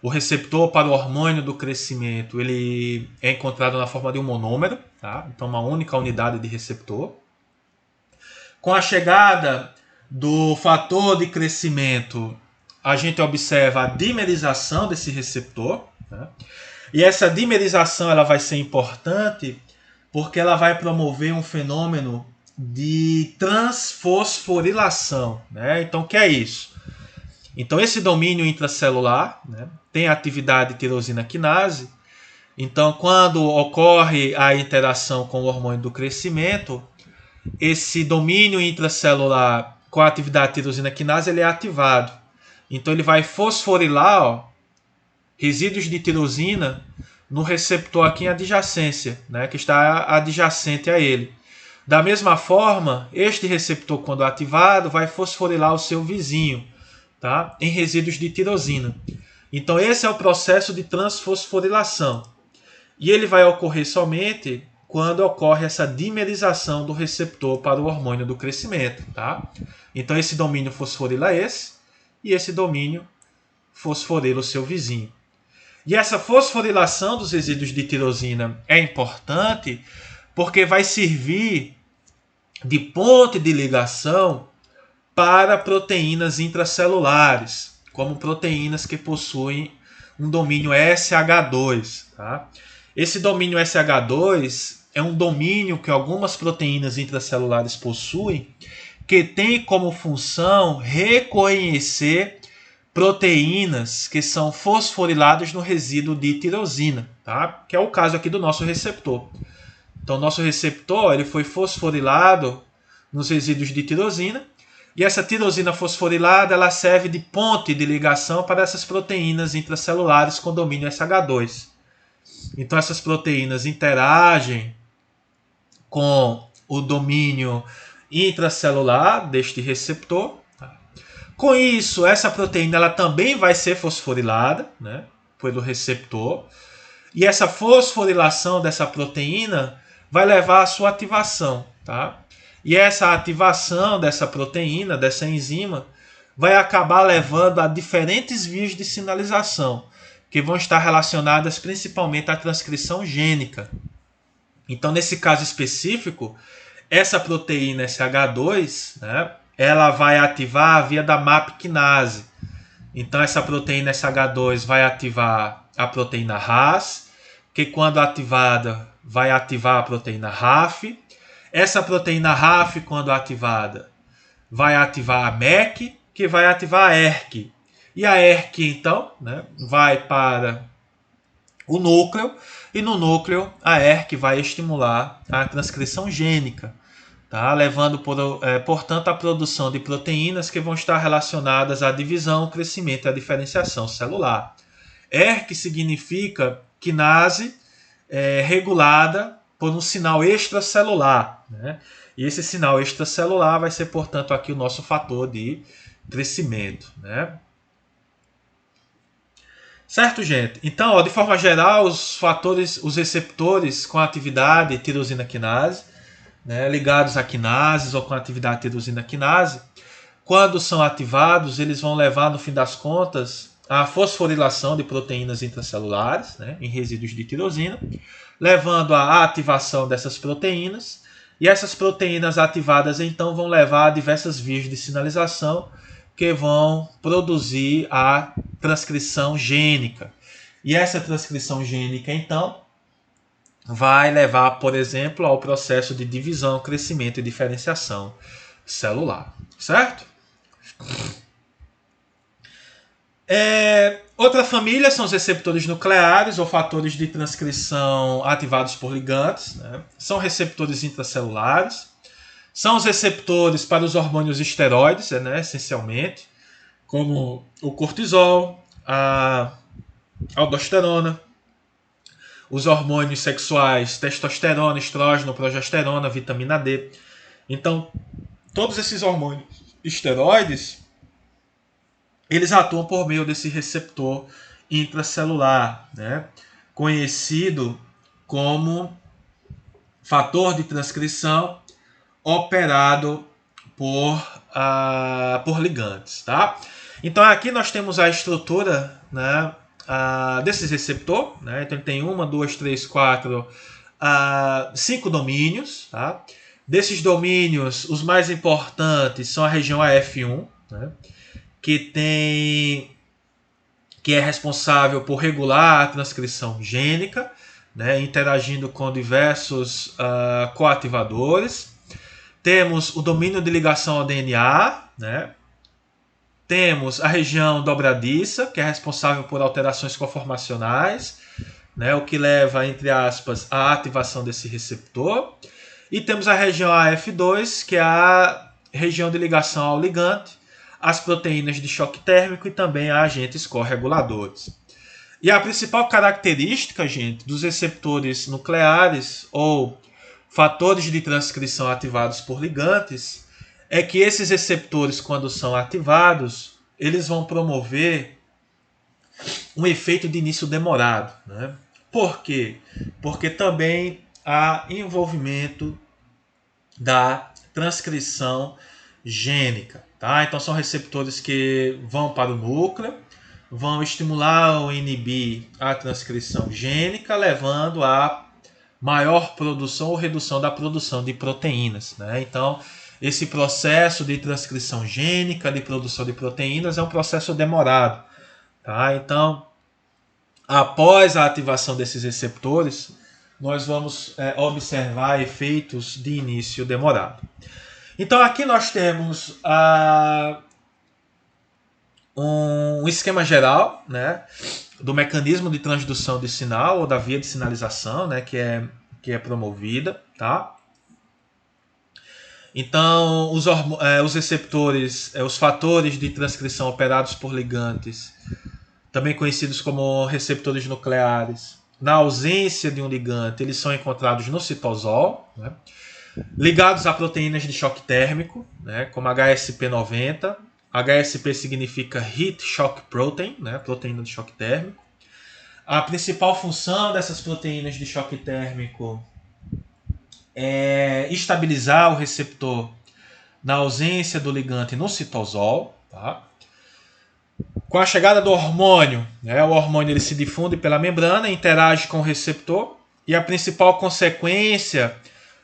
o receptor para o hormônio do crescimento ele é encontrado na forma de um monômero. Tá? Então, uma única unidade de receptor. Com a chegada do fator de crescimento, a gente observa a dimerização desse receptor. Né? E essa dimerização ela vai ser importante porque ela vai promover um fenômeno de transfosforilação. Né? Então, o que é isso? Então, esse domínio intracelular, né, tem a atividade tirosina quinase. Então, quando ocorre a interação com o hormônio do crescimento, esse domínio intracelular com a atividade tirosina quinase ele é ativado. Então, ele vai fosforilar resíduos de tirosina no receptor aqui em adjacência, né, que está adjacente a ele. Da mesma forma, este receptor, quando ativado, vai fosforilar o seu vizinho, tá, em resíduos de tirosina. Então, esse é o processo de transfosforilação. E ele vai ocorrer somente quando ocorre essa dimerização do receptor para o hormônio do crescimento. Tá? Então, esse domínio fosforila esse, e esse domínio fosforila o seu vizinho. E essa fosforilação dos resíduos de tirosina é importante porque vai servir de ponte de ligação para proteínas intracelulares, como proteínas que possuem um domínio SH2. Tá? Esse domínio SH2 é um domínio que algumas proteínas intracelulares possuem, que tem como função reconhecer proteínas que são fosforiladas no resíduo de tirosina, tá? Que é o caso aqui do nosso receptor. Então, o nosso receptor ele foi fosforilado nos resíduos de tirosina, e essa tirosina fosforilada ela serve de ponte de ligação para essas proteínas intracelulares com domínio SH2. Então, essas proteínas interagem com o domínio intracelular deste receptor. Com isso, essa proteína ela também vai ser fosforilada, né, pelo receptor. E essa fosforilação dessa proteína vai levar à sua ativação. Tá? E essa ativação dessa proteína, dessa enzima, vai acabar levando a diferentes vias de sinalização, que vão estar relacionadas principalmente à transcrição gênica. Então, nesse caso específico, essa proteína SH2, né, ela vai ativar a via da MAP quinase. Então, essa proteína SH2 vai ativar a proteína RAS, que quando ativada vai ativar a proteína RAF. Essa proteína RAF, quando ativada, vai ativar a MEC, que vai ativar a ERK. E a ERK, então, né, vai para o núcleo, e no núcleo a ERK vai estimular a transcrição gênica, tá? Levando, portanto, à produção de proteínas que vão estar relacionadas à divisão, crescimento e à diferenciação celular. ERK significa quinase regulada por um sinal extracelular, né? E esse sinal extracelular vai ser, portanto, aqui o nosso fator de crescimento, né? Certo, gente? Então, de forma geral, os receptores com atividade tirosina quinase, né, ligados a quinases ou com atividade tirosina quinase, quando são ativados, eles vão levar, no fim das contas, à fosforilação de proteínas intracelulares, né, em resíduos de tirosina, levando à ativação dessas proteínas. E essas proteínas ativadas, então, vão levar a diversas vias de sinalização que vão produzir a transcrição gênica. E essa transcrição gênica, então, vai levar, por exemplo, ao processo de divisão, crescimento e diferenciação celular. Certo? Outra família são os receptores nucleares ou fatores de transcrição ativados por ligantes, né? São receptores intracelulares. São os receptores para os hormônios esteroides, né, essencialmente, como o cortisol, a aldosterona, os hormônios sexuais, testosterona, estrógeno, progesterona, vitamina D. Então, todos esses hormônios esteroides, eles atuam por meio desse receptor intracelular, né, conhecido como fator de transcrição operado por ligantes, tá? Então aqui nós temos a estrutura, né, desse receptor, né? Então ele tem 1, 2, 3, 4, 5 domínios, tá? Desses domínios, os mais importantes são a região AF1, né, que é responsável por regular a transcrição gênica, né, interagindo com diversos coativadores. Temos o domínio de ligação ao DNA, né? Temos a região dobradiça, que é responsável por alterações conformacionais, né? O que leva, entre aspas, à ativação desse receptor. E temos a região AF2, que é a região de ligação ao ligante, às proteínas de choque térmico e também a agentes correguladores. E a principal característica, gente, dos receptores nucleares ou fatores de transcrição ativados por ligantes é que esses receptores, quando são ativados, eles vão promover um efeito de início demorado, né? Por quê? Porque também há envolvimento da transcrição gênica, tá? Então são receptores que vão para o núcleo, vão estimular ou inibir a transcrição gênica, levando a maior produção ou redução da produção de proteínas, né? Então, esse processo de transcrição gênica, de produção de proteínas, é um processo demorado, tá? Então, após a ativação desses receptores, nós vamos observar efeitos de início demorado. Então, aqui nós temos um esquema geral, né, do mecanismo de transdução de sinal ou da via de sinalização, né, que é promovida, tá? Então, os receptores, os fatores de transcrição operados por ligantes, também conhecidos como receptores nucleares, na ausência de um ligante, eles são encontrados no citosol, né, ligados a proteínas de choque térmico, né, como HSP90. HSP significa Heat Shock Protein, né, proteína de choque térmico. A principal função dessas proteínas de choque térmico é estabilizar o receptor na ausência do ligante no citosol, tá? Com a chegada do hormônio, né, o hormônio ele se difunde pela membrana, interage com o receptor, e a principal consequência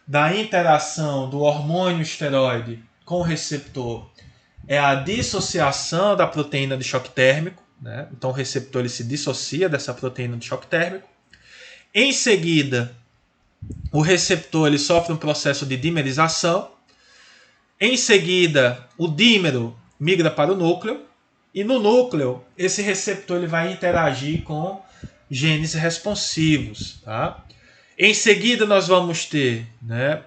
da interação do hormônio esteroide com o receptor é a dissociação da proteína de choque térmico, né? Então o receptor ele se dissocia dessa proteína de choque térmico. Em seguida, o receptor ele sofre um processo de dimerização. Em seguida, o dímero migra para o núcleo. E no núcleo, esse receptor ele vai interagir com genes responsivos. Tá? Em seguida, nós vamos ter, né,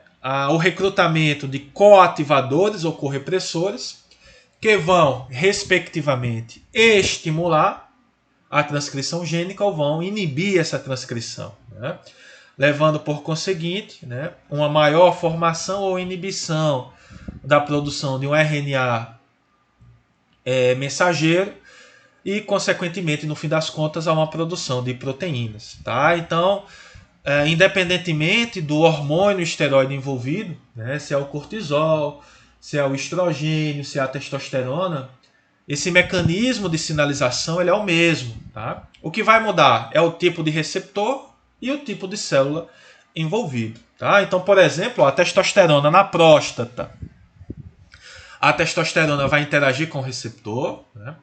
o recrutamento de coativadores ou correpressores, que vão, respectivamente, estimular a transcrição gênica ou vão inibir essa transcrição, né? Levando, por conseguinte, né, uma maior formação ou inibição da produção de um RNA mensageiro e, consequentemente, no fim das contas, a uma produção de proteínas. Tá? Então, independentemente do hormônio esteroide envolvido, né, se é o cortisol, se é o estrogênio, se é a testosterona, esse mecanismo de sinalização ele é o mesmo. Tá? O que vai mudar é o tipo de receptor e o tipo de célula envolvido. Tá? Então, por exemplo, a testosterona na próstata. A testosterona vai interagir com o receptor. Né?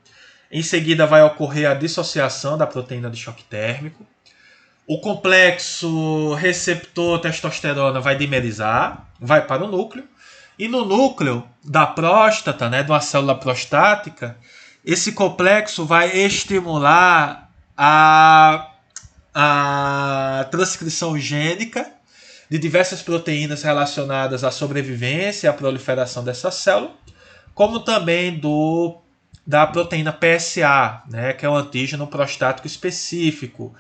Em seguida, vai ocorrer a dissociação da proteína de choque térmico. O complexo receptor-testosterona vai dimerizar, vai para o núcleo. E no núcleo da próstata, né, de uma célula prostática, esse complexo vai estimular a transcrição gênica de diversas proteínas relacionadas à sobrevivência e à proliferação dessa célula, como também da proteína PSA, né, que é um antígeno prostático específico,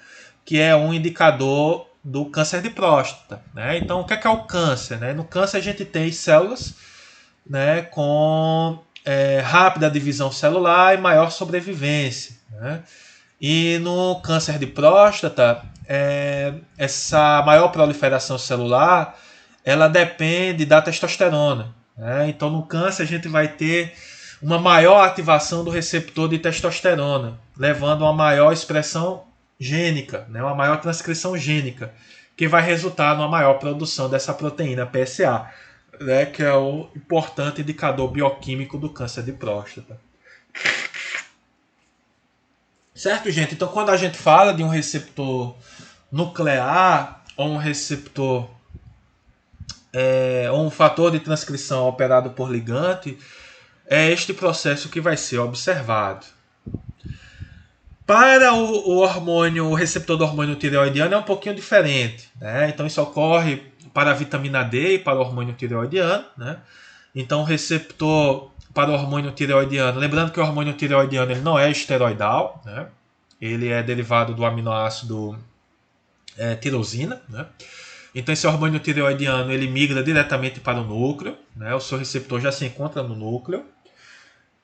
que é um indicador do câncer de próstata. Né? Então, o que é o câncer? Né? No câncer, a gente tem células, né, com rápida divisão celular e maior sobrevivência. Né? E no câncer de próstata, essa maior proliferação celular ela depende da testosterona. Né? Então, no câncer, a gente vai ter uma maior ativação do receptor de testosterona, levando a uma maior expressão gênica, né? Uma maior transcrição gênica, que vai resultar numa maior produção dessa proteína PSA, né? Que é o importante indicador bioquímico do câncer de próstata. Certo, gente? Então, quando a gente fala de um receptor nuclear ou um receptor ou um fator de transcrição operado por ligante, é este processo que vai ser observado. Para o receptor do hormônio tireoidiano é um pouquinho diferente. Né? Então, isso ocorre para a vitamina D e para o hormônio tireoidiano. Né? Então, o receptor para o hormônio tireoidiano, lembrando que o hormônio tireoidiano ele não é esteroidal, né? Ele é derivado do aminoácido tirosina. Né? Então, esse hormônio tireoidiano ele migra diretamente para o núcleo. Né? O seu receptor já se encontra no núcleo.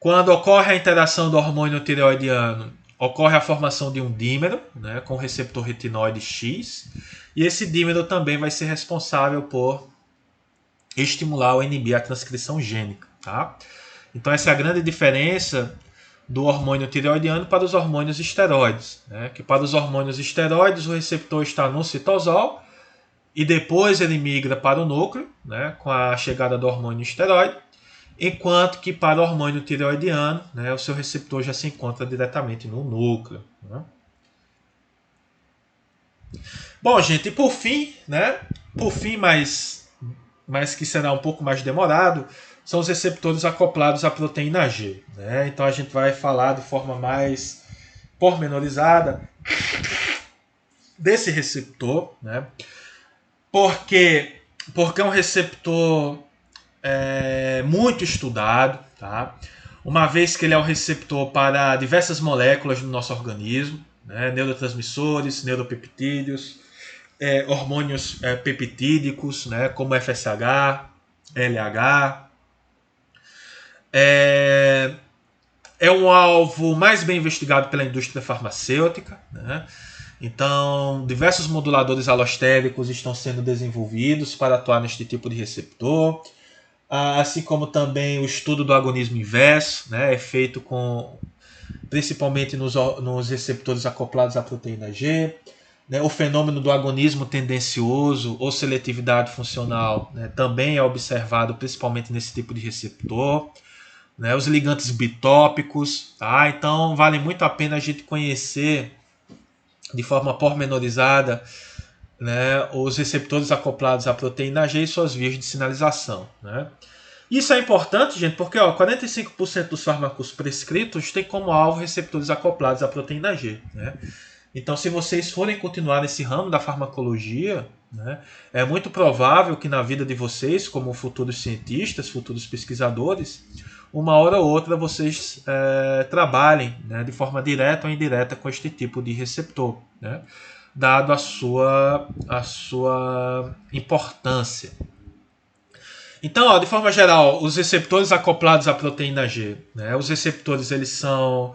Quando ocorre a interação do hormônio tireoidiano, ocorre a formação de um dímero, né, com o receptor retinoide X, e esse dímero também vai ser responsável por estimular ou inibir a transcrição gênica. Tá? Então essa é a grande diferença do hormônio tireoidiano para os hormônios esteroides. Né? Que para os hormônios esteroides o receptor está no citosol e depois ele migra para o núcleo, né, com a chegada do hormônio esteroide. Enquanto que para o hormônio tireoidiano, né, o seu receptor já se encontra diretamente no núcleo. Né? Bom, gente, e por fim, mas que será um pouco mais demorado, são os receptores acoplados à proteína G. Né? Então a gente vai falar de forma mais pormenorizada desse receptor, né? Porque é um receptor muito estudado, tá? Uma vez que ele é o receptor para diversas moléculas do nosso organismo, né? Neurotransmissores, neuropeptídeos, hormônios peptídicos, né? Como FSH, LH. É um alvo mais bem investigado pela indústria farmacêutica, né? Então, diversos moduladores alostéricos estão sendo desenvolvidos para atuar neste tipo de receptor. Assim como também o estudo do agonismo inverso, né, é feito principalmente nos receptores acoplados à proteína G. Né? O fenômeno do agonismo tendencioso ou seletividade funcional, né, também é observado principalmente nesse tipo de receptor. Né? Os ligantes bitópicos. Tá? Então, vale muito a pena a gente conhecer de forma pormenorizada, né, os receptores acoplados à proteína G e suas vias de sinalização. Né? Isso é importante, gente, porque 45% dos fármacos prescritos têm como alvo receptores acoplados à proteína G. Né? Então, se vocês forem continuar nesse ramo da farmacologia, né, é muito provável que na vida de vocês, como futuros cientistas, futuros pesquisadores, uma hora ou outra vocês trabalhem, né, de forma direta ou indireta com este tipo de receptor, né, dado a sua importância. Então, de forma geral, os receptores acoplados à proteína G, né, os receptores eles são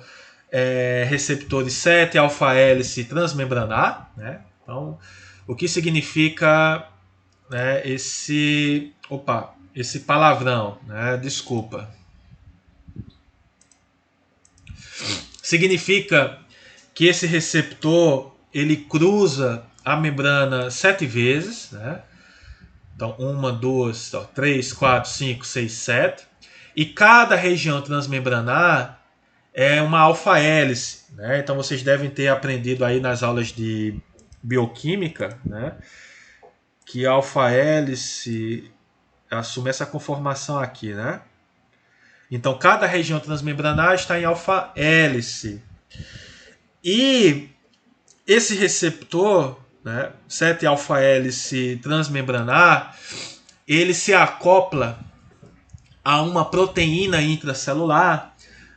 receptores 7-alfa-hélice transmembranar, né? Então, o que significa, né, esse palavrão, né? Desculpa. Significa que esse receptor ele cruza a membrana 7 vezes, né? Então, 1, 2, 3, 4, 5, 6, 7. E cada região transmembranar é uma alfa-hélice. Né? Então, vocês devem ter aprendido aí nas aulas de bioquímica, né, que a alfa-hélice assume essa conformação aqui. Né? Então, cada região transmembranar está em alfa-hélice. E esse receptor, né, 7-alfa-hélice transmembranar, ele se acopla a uma proteína intracelular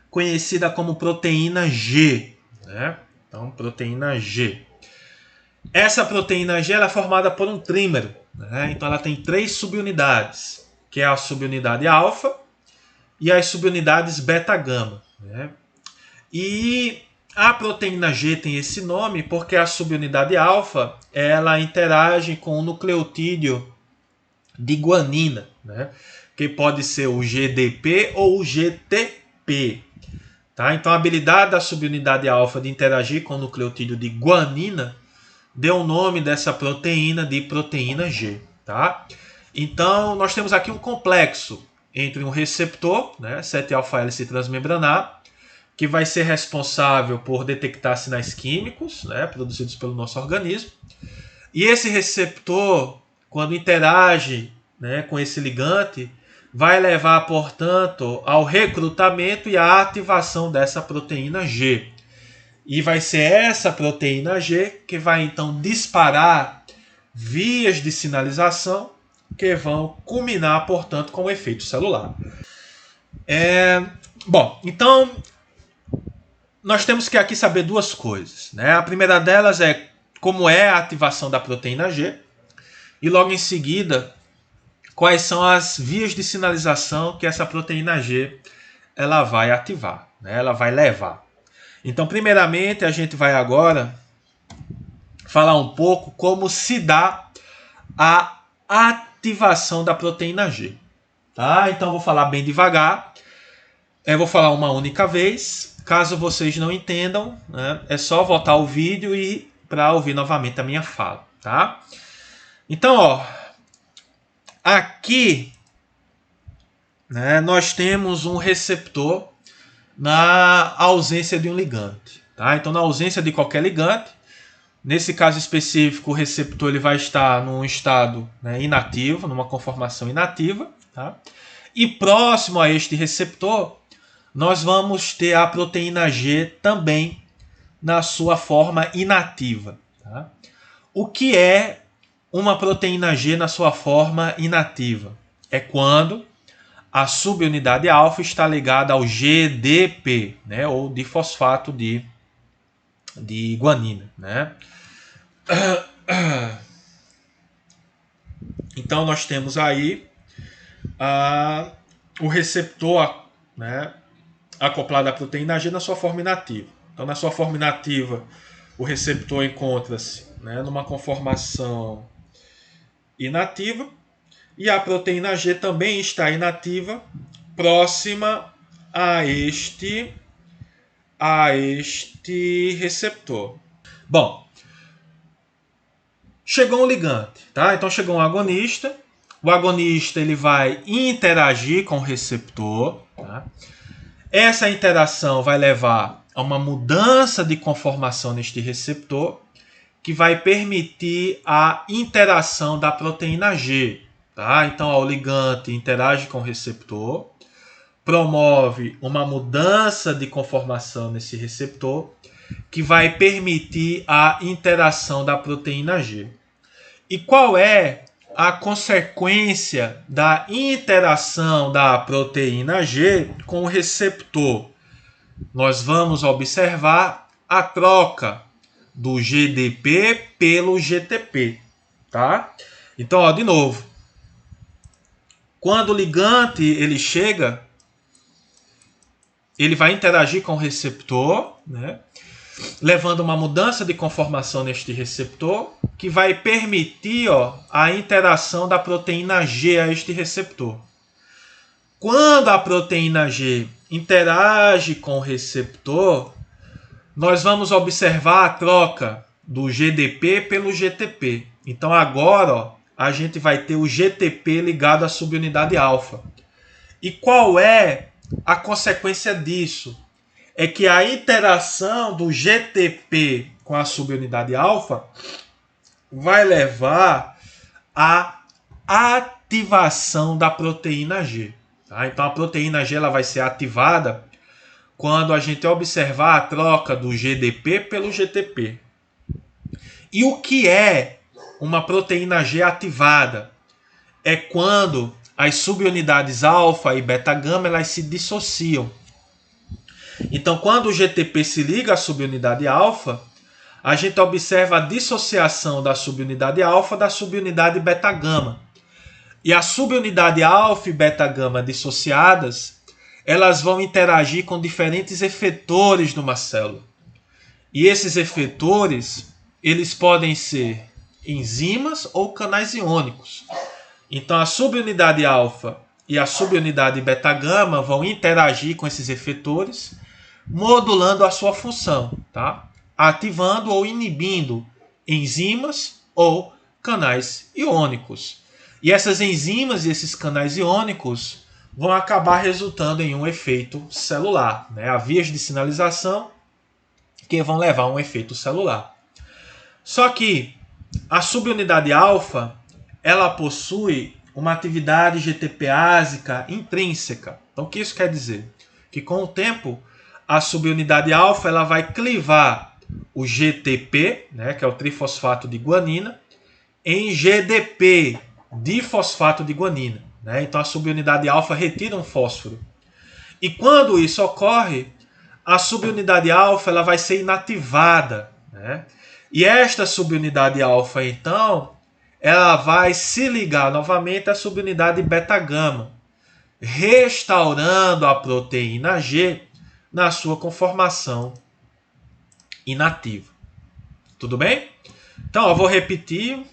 conhecida como proteína G. Né? Então, proteína G. Essa proteína G ela é formada por um trímero. Né? Então, ela tem 3 subunidades, que é a subunidade alfa e as subunidades beta-gama. Né? E a proteína G tem esse nome porque a subunidade alfa ela interage com o nucleotídeo de guanina, né? Que pode ser o GDP ou o GTP. Tá? Então, a habilidade da subunidade alfa de interagir com o nucleotídeo de guanina deu o nome dessa proteína de proteína G. Tá? Então, nós temos aqui um complexo entre um receptor, né, 7-alfa-hélice transmembranar, que vai ser responsável por detectar sinais químicos, né, produzidos pelo nosso organismo. E esse receptor, quando interage, né, com esse ligante, vai levar, portanto, ao recrutamento e à ativação dessa proteína G. E vai ser essa proteína G que vai, então, disparar vias de sinalização que vão culminar, portanto, com o efeito celular. Bom, então, nós temos que aqui saber 2 coisas. Né? A primeira delas é como é a ativação da proteína G. E logo em seguida, quais são as vias de sinalização que essa proteína G ela vai ativar, né? Ela vai levar. Então, primeiramente, a gente vai agora falar um pouco como se dá a ativação da proteína G. Tá? Então, eu vou falar bem devagar. Eu vou falar uma única vez. Caso vocês não entendam, né, é só voltar o vídeo e para ouvir novamente a minha fala. Tá? Então, aqui, né, nós temos um receptor na ausência de um ligante. Tá? Então, na ausência de qualquer ligante, nesse caso específico, o receptor ele vai estar num estado, né, inativo, numa conformação inativa. Tá? E próximo a este receptor, nós vamos ter a proteína G também na sua forma inativa. Tá? O que é uma proteína G na sua forma inativa? É quando a subunidade alfa está ligada ao GDP, né, ou difosfato de guanina. Né? Então, nós temos aí o receptor, né, acoplado à proteína G na sua forma inativa. Então, na sua forma inativa, o receptor encontra-se, né, numa conformação inativa e a proteína G também está inativa próxima a este a este receptor. Bom, chegou um ligante, tá? Então chegou um agonista. O agonista ele vai interagir com o receptor, tá? Essa interação vai levar a uma mudança de conformação neste receptor, que vai permitir a interação da proteína G. Tá? Então, o ligante interage com o receptor, promove uma mudança de conformação nesse receptor, que vai permitir a interação da proteína G. E qual é a consequência da interação da proteína G com o receptor? Nós vamos observar a troca do GDP pelo GTP, tá? Então, ó, de novo, quando o ligante ele chega, ele vai interagir com o receptor, né? Levando uma mudança de conformação neste receptor, que vai permitir, ó, a interação da proteína G a este receptor. Quando a proteína G interage com o receptor, nós vamos observar a troca do GDP pelo GTP. Então agora, ó, a gente vai ter o GTP ligado à subunidade alfa. E qual é a consequência disso? É que a interação do GTP com a subunidade alfa vai levar à ativação da proteína G. Tá? Então a proteína G ela vai ser ativada quando a gente observar a troca do GDP pelo GTP. E o que é uma proteína G ativada? É quando as subunidades alfa e beta-gama elas se dissociam. Então, quando o GTP se liga à subunidade alfa, a gente observa a dissociação da subunidade alfa da subunidade beta-gama. E a subunidade alfa e beta-gama dissociadas, elas vão interagir com diferentes efetores numa célula. E esses efetores, eles podem ser enzimas ou canais iônicos. Então, a subunidade alfa e a subunidade beta-gama vão interagir com esses efetores, modulando a sua função, tá? Ativando ou inibindo enzimas ou canais iônicos. E essas enzimas e esses canais iônicos vão acabar resultando em um efeito celular, né? Há vias de sinalização que vão levar a um efeito celular. Só que a subunidade alfa, ela possui uma atividade GTPásica intrínseca. Então, o que isso quer dizer? Que com o tempo, a subunidade alfa ela vai clivar o GTP, né, que é o trifosfato de guanina, em GDP, difosfato de guanina. Né? Então, a subunidade alfa retira um fósforo. E quando isso ocorre, a subunidade alfa ela vai ser inativada. Né? E esta subunidade alfa, então, ela vai se ligar novamente à subunidade beta-gama, restaurando a proteína G na sua conformação inativa. Tudo bem? Então, eu vou repetir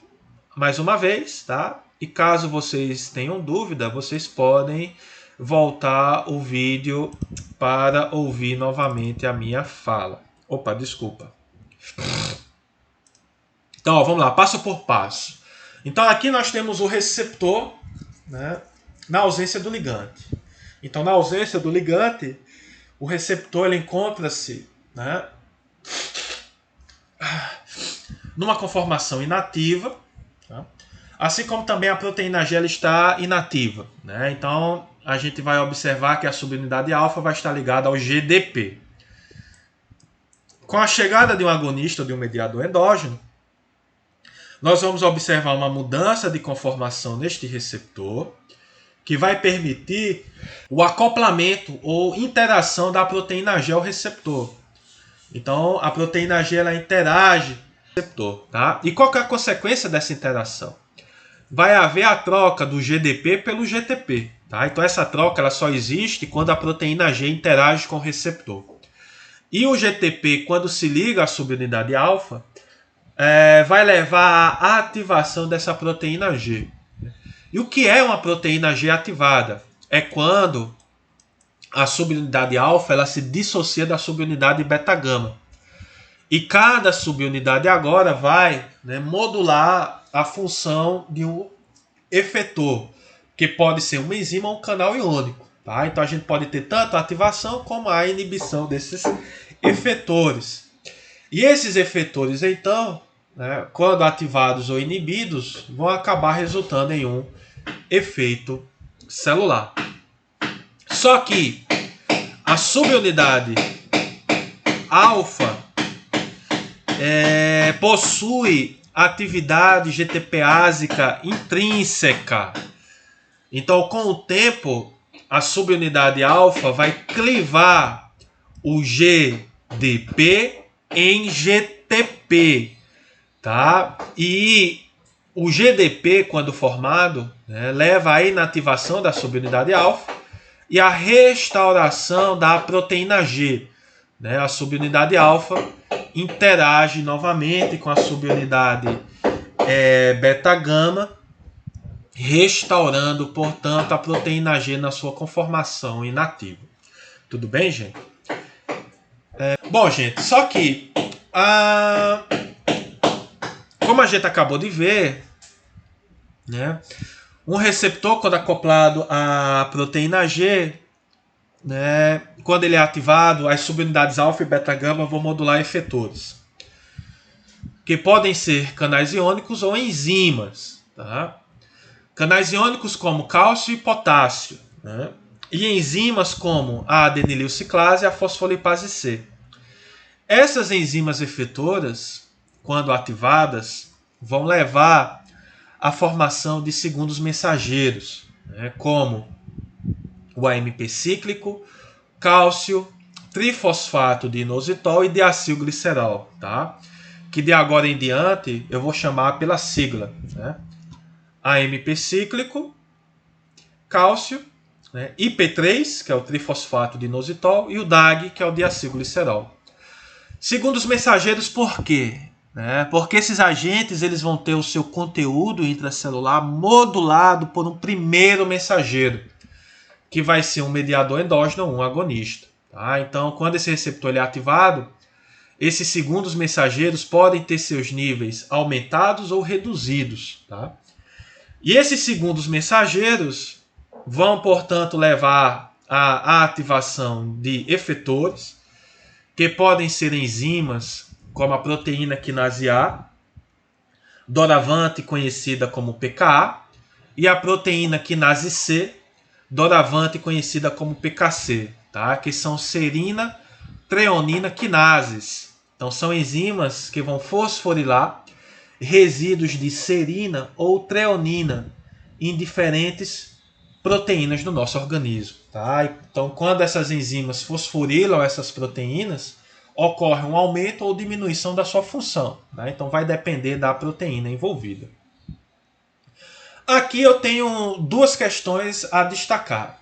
mais uma vez, tá? E caso vocês tenham dúvida, vocês podem voltar o vídeo para ouvir novamente a minha fala. Opa, desculpa. Então, ó, vamos lá, passo por passo. Então, aqui nós temos o receptor, né, na ausência do ligante. Então, na ausência do ligante, o receptor ele encontra-se, né, numa conformação inativa, tá? Assim como também a proteína G está inativa. Né? Então, a gente vai observar que a subunidade alfa vai estar ligada ao GDP. Com a chegada de um agonista ou de um mediador endógeno, nós vamos observar uma mudança de conformação neste receptor, que vai permitir o acoplamento ou interação da proteína G ao receptor. Então, a proteína G ela interage com o receptor. Tá? E qual que é a consequência dessa interação? Vai haver a troca do GDP pelo GTP. Tá? Então, essa troca ela só existe quando a proteína G interage com o receptor. E o GTP, quando se liga à subunidade alfa, vai levar à ativação dessa proteína G. E o que é uma proteína G ativada? É quando a subunidade alfa ela se dissocia da subunidade beta-gama. E cada subunidade agora vai, né, modular a função de um efetor, que pode ser uma enzima ou um canal iônico. Tá? Então a gente pode ter tanto a ativação como a inibição desses efetores. E esses efetores, então, né, quando ativados ou inibidos, vão acabar resultando em um efeito celular. Só que a subunidade alfa possui atividade GTPásica intrínseca. Então, com o tempo, a subunidade alfa vai clivar o GDP em GTP, tá? E o GDP, quando formado, né, leva à inativação da subunidade alfa e à restauração da proteína G. Né? A subunidade alfa interage novamente com a subunidade beta-gama, restaurando, portanto, a proteína G na sua conformação inativa. Tudo bem, gente? Bom, gente, só que como a gente acabou de ver, né, um receptor, quando acoplado à proteína G, né, quando ele é ativado, as subunidades alfa e beta-gama vão modular efetores, que podem ser canais iônicos ou enzimas. Tá? Canais iônicos como cálcio e potássio, né, e enzimas como a adenililciclase e a fosfolipase C. Essas enzimas efetoras, quando ativadas, vão levar à formação de segundos mensageiros, né, como o AMP cíclico, cálcio, trifosfato de inositol e diacilglicerol, tá? Que de agora em diante eu vou chamar pela sigla, né? AMP cíclico, cálcio, né? IP3, que é o trifosfato de inositol, e o DAG, que é o diacilglicerol. Segundos mensageiros, por quê? Porque esses agentes eles vão ter o seu conteúdo intracelular modulado por um primeiro mensageiro, que vai ser um mediador endógeno ou um agonista. Tá? Então, quando esse receptor ele é ativado, esses segundos mensageiros podem ter seus níveis aumentados ou reduzidos. Tá? E esses segundos mensageiros vão, portanto, levar à ativação de efetores, que podem ser enzimas como a proteína quinase A, doravante conhecida como PKA, e a proteína quinase C, doravante conhecida como PKC, tá? Que são serina, treonina quinases. Então são enzimas que vão fosforilar resíduos de serina ou treonina em diferentes proteínas do nosso organismo. Tá? Então quando essas enzimas fosforilam essas proteínas, ocorre um aumento ou diminuição da sua função. Tá? Então vai depender da proteína envolvida. Aqui eu tenho duas questões a destacar.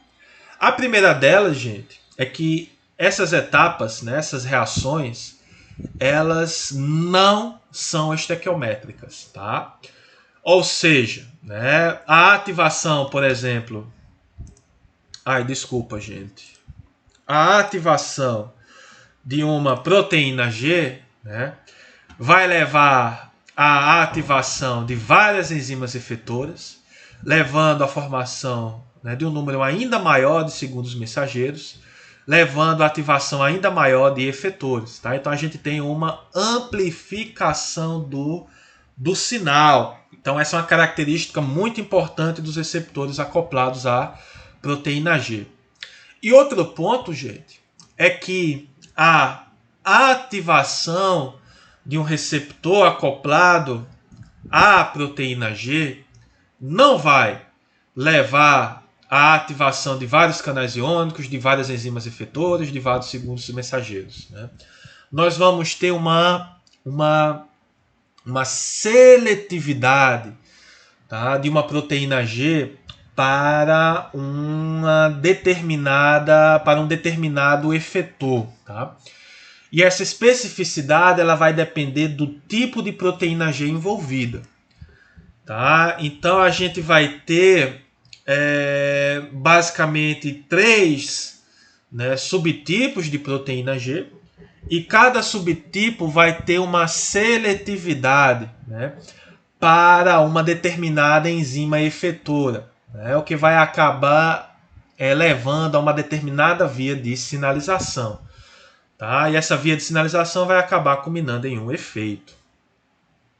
A primeira delas, gente, é que essas etapas, né, essas reações, elas não são estequiométricas, tá? Ou seja, né, a ativação, por exemplo... desculpa, gente. A ativação de uma proteína G, né, vai levar à ativação de várias enzimas efetoras, levando à formação, né, de um número ainda maior de segundos mensageiros, levando à ativação ainda maior de efetores. Tá? Então a gente tem uma amplificação do sinal. Então essa é uma característica muito importante dos receptores acoplados à proteína G. E outro ponto, gente, é que a ativação de um receptor acoplado à proteína G não vai levar à ativação de vários canais iônicos, de várias enzimas efetoras, de vários segundos mensageiros. Né? Nós vamos ter uma seletividade, tá, de uma proteína G para um determinado efetor. Tá? E essa especificidade ela vai depender do tipo de proteína G envolvida. Tá? Então a gente vai ter basicamente três né, subtipos de proteína G, e cada subtipo vai ter uma seletividade, né, para uma determinada enzima efetora, né, o que vai acabar levando a uma determinada via de sinalização. Tá? E essa via de sinalização vai acabar culminando em um efeito.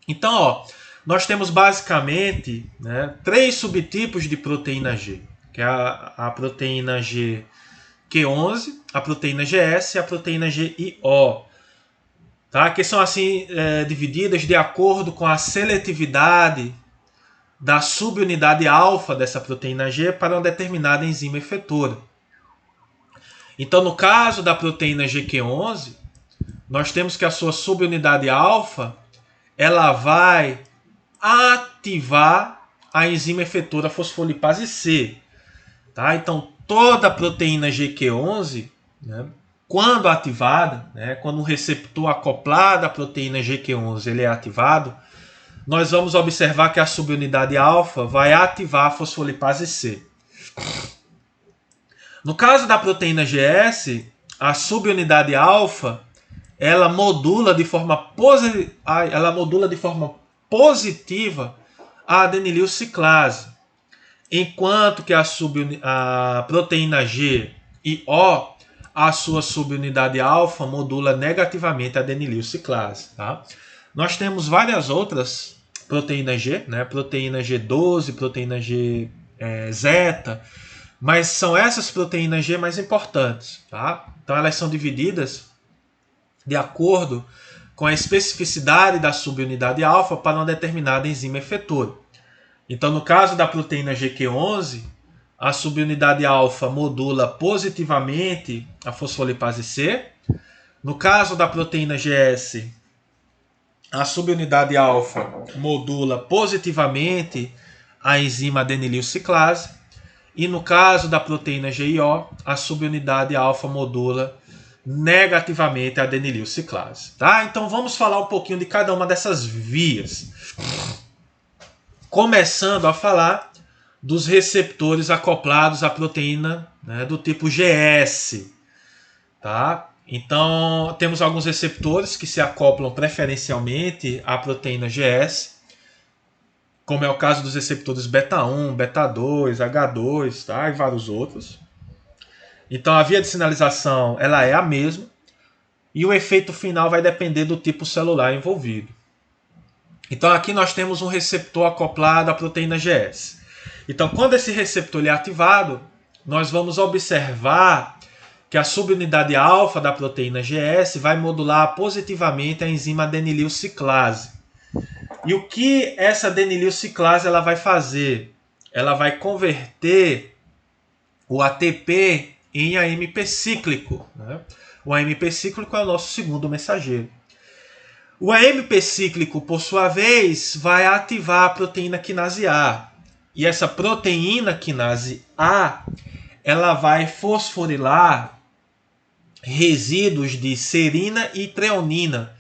Então, ó, nós temos basicamente, né, 3 subtipos de proteína G, que é a proteína G Q11, a proteína GS e a proteína GIO, tá? Que são assim divididas de acordo com a seletividade da subunidade alfa dessa proteína G para uma determinada enzima efetora. Então, no caso da proteína GQ11, nós temos que a sua subunidade alfa ela vai ativar a enzima efetora fosfolipase C. Tá? Então, toda a proteína GQ11, né, quando ativada, né, quando um receptor acoplado à proteína GQ11 ele é ativado, nós vamos observar que a subunidade alfa vai ativar a fosfolipase C. No caso da proteína GS, a subunidade alfa ela modula de forma positiva a adenililciclase, enquanto que a proteína G e O, a sua subunidade alfa modula negativamente a adenililciclase. Tá? Nós temos várias outras proteínas G, né? Proteína G12, proteína G zeta, mas são essas proteínas G mais importantes. Tá? Então elas são divididas de acordo com a especificidade da subunidade alfa para uma determinada enzima efetora. Então, no caso da proteína GQ11, a subunidade alfa modula positivamente a fosfolipase C. No caso da proteína GS, a subunidade alfa modula positivamente a enzima adenililciclase. E no caso da proteína GIO, a subunidade alfa modula negativamente a adenililciclase. Tá? Então vamos falar um pouquinho de cada uma dessas vias. Começando a falar dos receptores acoplados à proteína, né, do tipo GS. Tá? Então temos alguns receptores que se acoplam preferencialmente à proteína GS, como é o caso dos receptores beta 1, beta 2, H2, tá? E vários outros. Então a via de sinalização ela é a mesma e o efeito final vai depender do tipo celular envolvido. Então aqui nós temos um receptor acoplado à proteína GS. Então quando esse receptor é ativado, nós vamos observar que a subunidade alfa da proteína GS vai modular positivamente a enzima adenililciclase. E o que essa adenililciclase ela vai fazer? Ela vai converter o ATP em AMP cíclico. Né? O AMP cíclico é o nosso segundo mensageiro. O AMP cíclico, por sua vez, vai ativar a proteína quinase A. E essa proteína quinase A, ela vai fosforilar resíduos de serina e treonina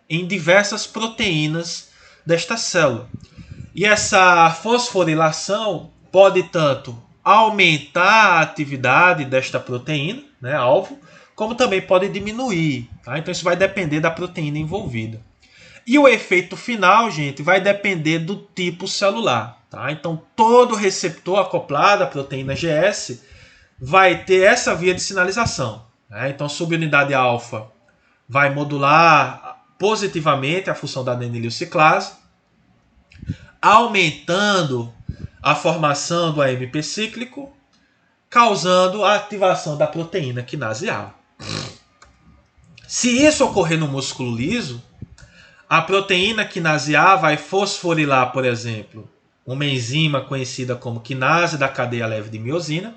em diversas proteínas desta célula. E essa fosforilação pode tanto aumentar a atividade desta proteína, né, alvo, como também pode diminuir. Tá? Então isso vai depender da proteína envolvida. E o efeito final, gente, vai depender do tipo celular. Tá? Então todo receptor acoplado à proteína GS vai ter essa via de sinalização. Né? Então a subunidade alfa vai modular positivamente a função da adenililciclase, aumentando a formação do AMP cíclico, causando a ativação da proteína quinase A. Se isso ocorrer no músculo liso, a proteína quinase A vai fosforilar, por exemplo, uma enzima conhecida como quinase da cadeia leve de miosina,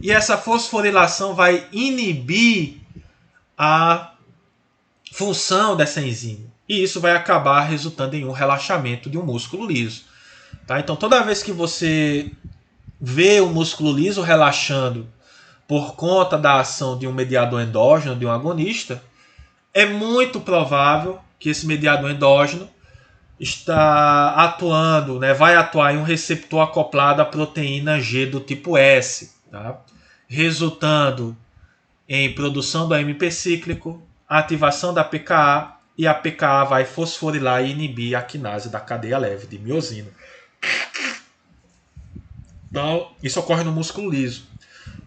e essa fosforilação vai inibir a função dessa enzima. E isso vai acabar resultando em um relaxamento de um músculo liso. Tá? Então, toda vez que você vê o músculo liso relaxando por conta da ação de um mediador endógeno, de um agonista, é muito provável que esse mediador endógeno está atuando, né, vai atuar em um receptor acoplado à proteína G do tipo S, tá? Resultando em produção do AMP cíclico, ativação da PKA, e a PKA vai fosforilar e inibir a quinase da cadeia leve de miosina. Então, isso ocorre no músculo liso.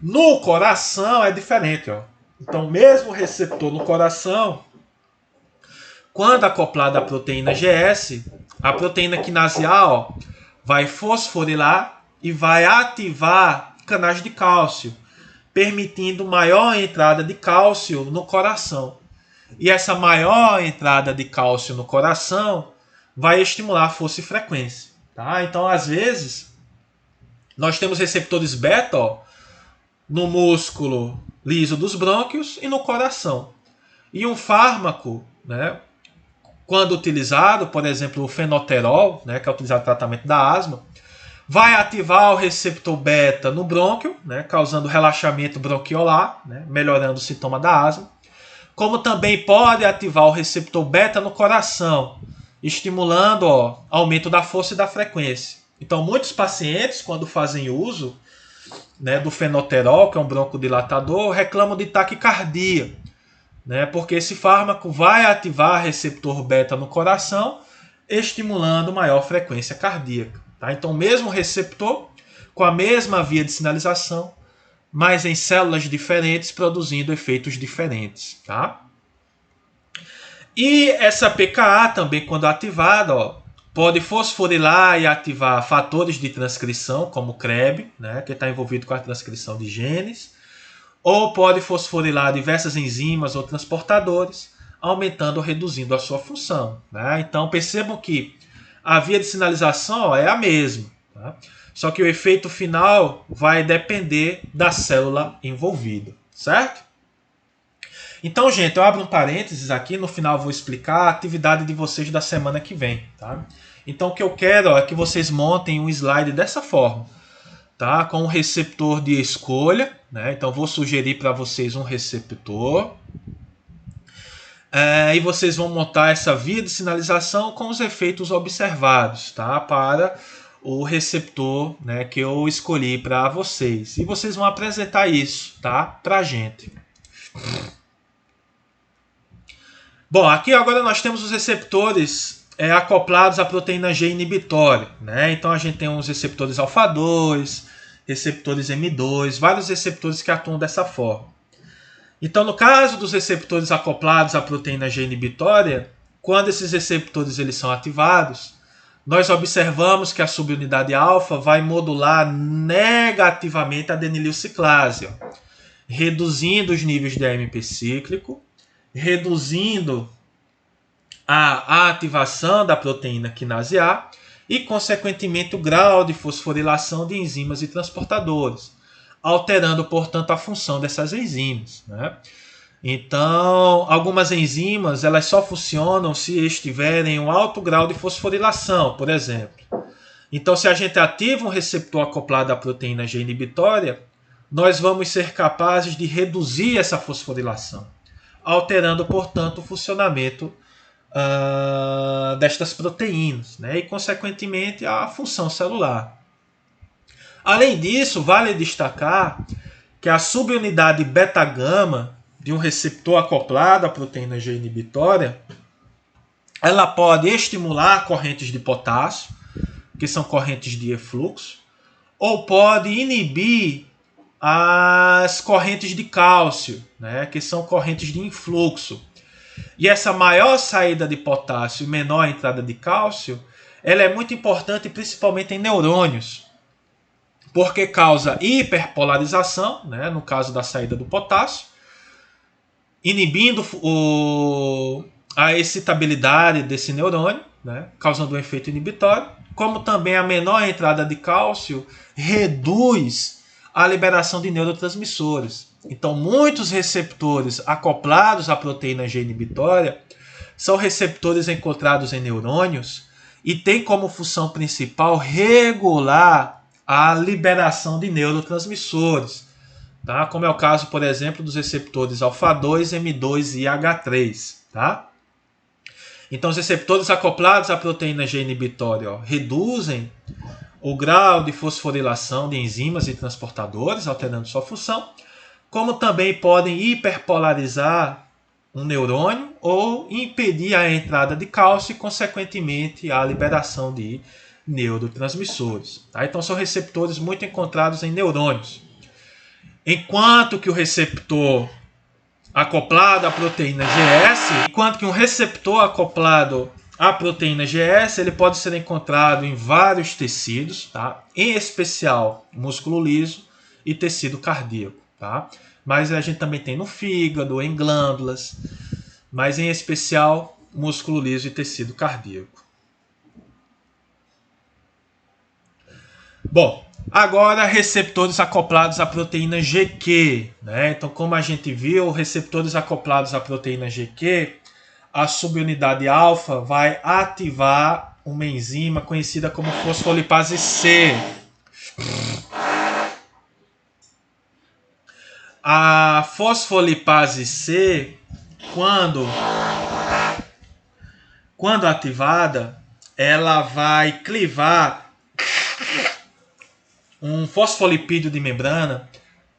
No coração é diferente. Ó. Então, mesmo receptor no coração, quando acoplado à proteína GS, a proteína quinase A vai fosforilar e vai ativar canais de cálcio, permitindo maior entrada de cálcio no coração. E essa maior entrada de cálcio no coração vai estimular a força e frequência. Tá? Então, às vezes, nós temos receptores beta no músculo liso dos brônquios e no coração. E um fármaco, né, quando utilizado, por exemplo, o fenoterol, né, que é utilizado no tratamento da asma, vai ativar o receptor beta no brônquio, né, causando relaxamento bronquiolar, né, melhorando o sintoma da asma. Como também pode ativar o receptor beta no coração, estimulando aumento da força e da frequência. Então, muitos pacientes, quando fazem uso, né, do fenoterol, que é um broncodilatador, reclamam de taquicardia, né, porque esse fármaco vai ativar receptor beta no coração, estimulando maior frequência cardíaca. Tá? Então, mesmo receptor, com a mesma via de sinalização, mas em células diferentes, produzindo efeitos diferentes. Tá? E essa PKA também, quando ativada, pode fosforilar e ativar fatores de transcrição, como o CREB, né, que está envolvido com a transcrição de genes, ou pode fosforilar diversas enzimas ou transportadores, aumentando ou reduzindo a sua função. Né? Então percebam que a via de sinalização é a mesma, tá? Só que o efeito final vai depender da célula envolvida, certo? Então, gente, eu abro um parênteses aqui, no final eu vou explicar a atividade de vocês da semana que vem. Tá? Então, o que eu quero é que vocês montem um slide dessa forma, tá? Com um receptor de escolha, né? Então, vou sugerir para vocês um receptor. E vocês vão montar essa via de sinalização com os efeitos observados, tá? Para o receptor, né, que eu escolhi para vocês. E vocês vão apresentar isso, tá? Para a gente. Bom, aqui agora nós temos os receptores acoplados à proteína G inibitória, né? Então a gente tem uns receptores alfa-2, receptores M2, vários receptores que atuam dessa forma. Então, no caso dos receptores acoplados à proteína G inibitória, quando esses receptores eles são ativados, nós observamos que a subunidade alfa vai modular negativamente a adenililciclase, reduzindo os níveis de AMP cíclico, reduzindo a ativação da proteína quinase A e, consequentemente, o grau de fosforilação de enzimas e transportadores, alterando, portanto, a função dessas enzimas. Né? Então, algumas enzimas elas só funcionam se estiverem em um alto grau de fosforilação, por exemplo. Então, se a gente ativa um receptor acoplado à proteína G inibitória, nós vamos ser capazes de reduzir essa fosforilação, alterando, portanto, o funcionamento destas proteínas, né? E, consequentemente, a função celular. Além disso, vale destacar que a subunidade beta-gama de um receptor acoplado à proteína G inibitória, ela pode estimular correntes de potássio, que são correntes de efluxo, ou pode inibir as correntes de cálcio, né, que são correntes de influxo. E essa maior saída de potássio e menor entrada de cálcio, ela é muito importante principalmente em neurônios, porque causa hiperpolarização, né, no caso da saída do potássio, inibindo a excitabilidade desse neurônio, né, causando um efeito inibitório, como também a menor entrada de cálcio reduz a liberação de neurotransmissores. Então, muitos receptores acoplados à proteína G inibitória são receptores encontrados em neurônios e têm como função principal regular a liberação de neurotransmissores, tá? Como é o caso, por exemplo, dos receptores alfa-2, M2 e H3. Tá? Então, os receptores acoplados à proteína G inibitória reduzem o grau de fosforilação de enzimas e transportadores, alterando sua função, como também podem hiperpolarizar um neurônio ou impedir a entrada de cálcio e, consequentemente, a liberação de neurotransmissores. Tá? Então, são receptores muito encontrados em neurônios. Enquanto que o receptor acoplado à proteína GS, enquanto que um receptor acoplado à proteína GS, ele pode ser encontrado em vários tecidos, tá? Em especial músculo liso e tecido cardíaco, tá? Mas a gente também tem no fígado, em glândulas, mas em especial músculo liso e tecido cardíaco. Bom, agora receptores acoplados à proteína GQ, né? Então, como a gente viu, receptores acoplados à proteína GQ, a subunidade alfa vai ativar uma enzima conhecida como fosfolipase C. A fosfolipase C, quando ativada, ela vai clivar um fosfolipídio de membrana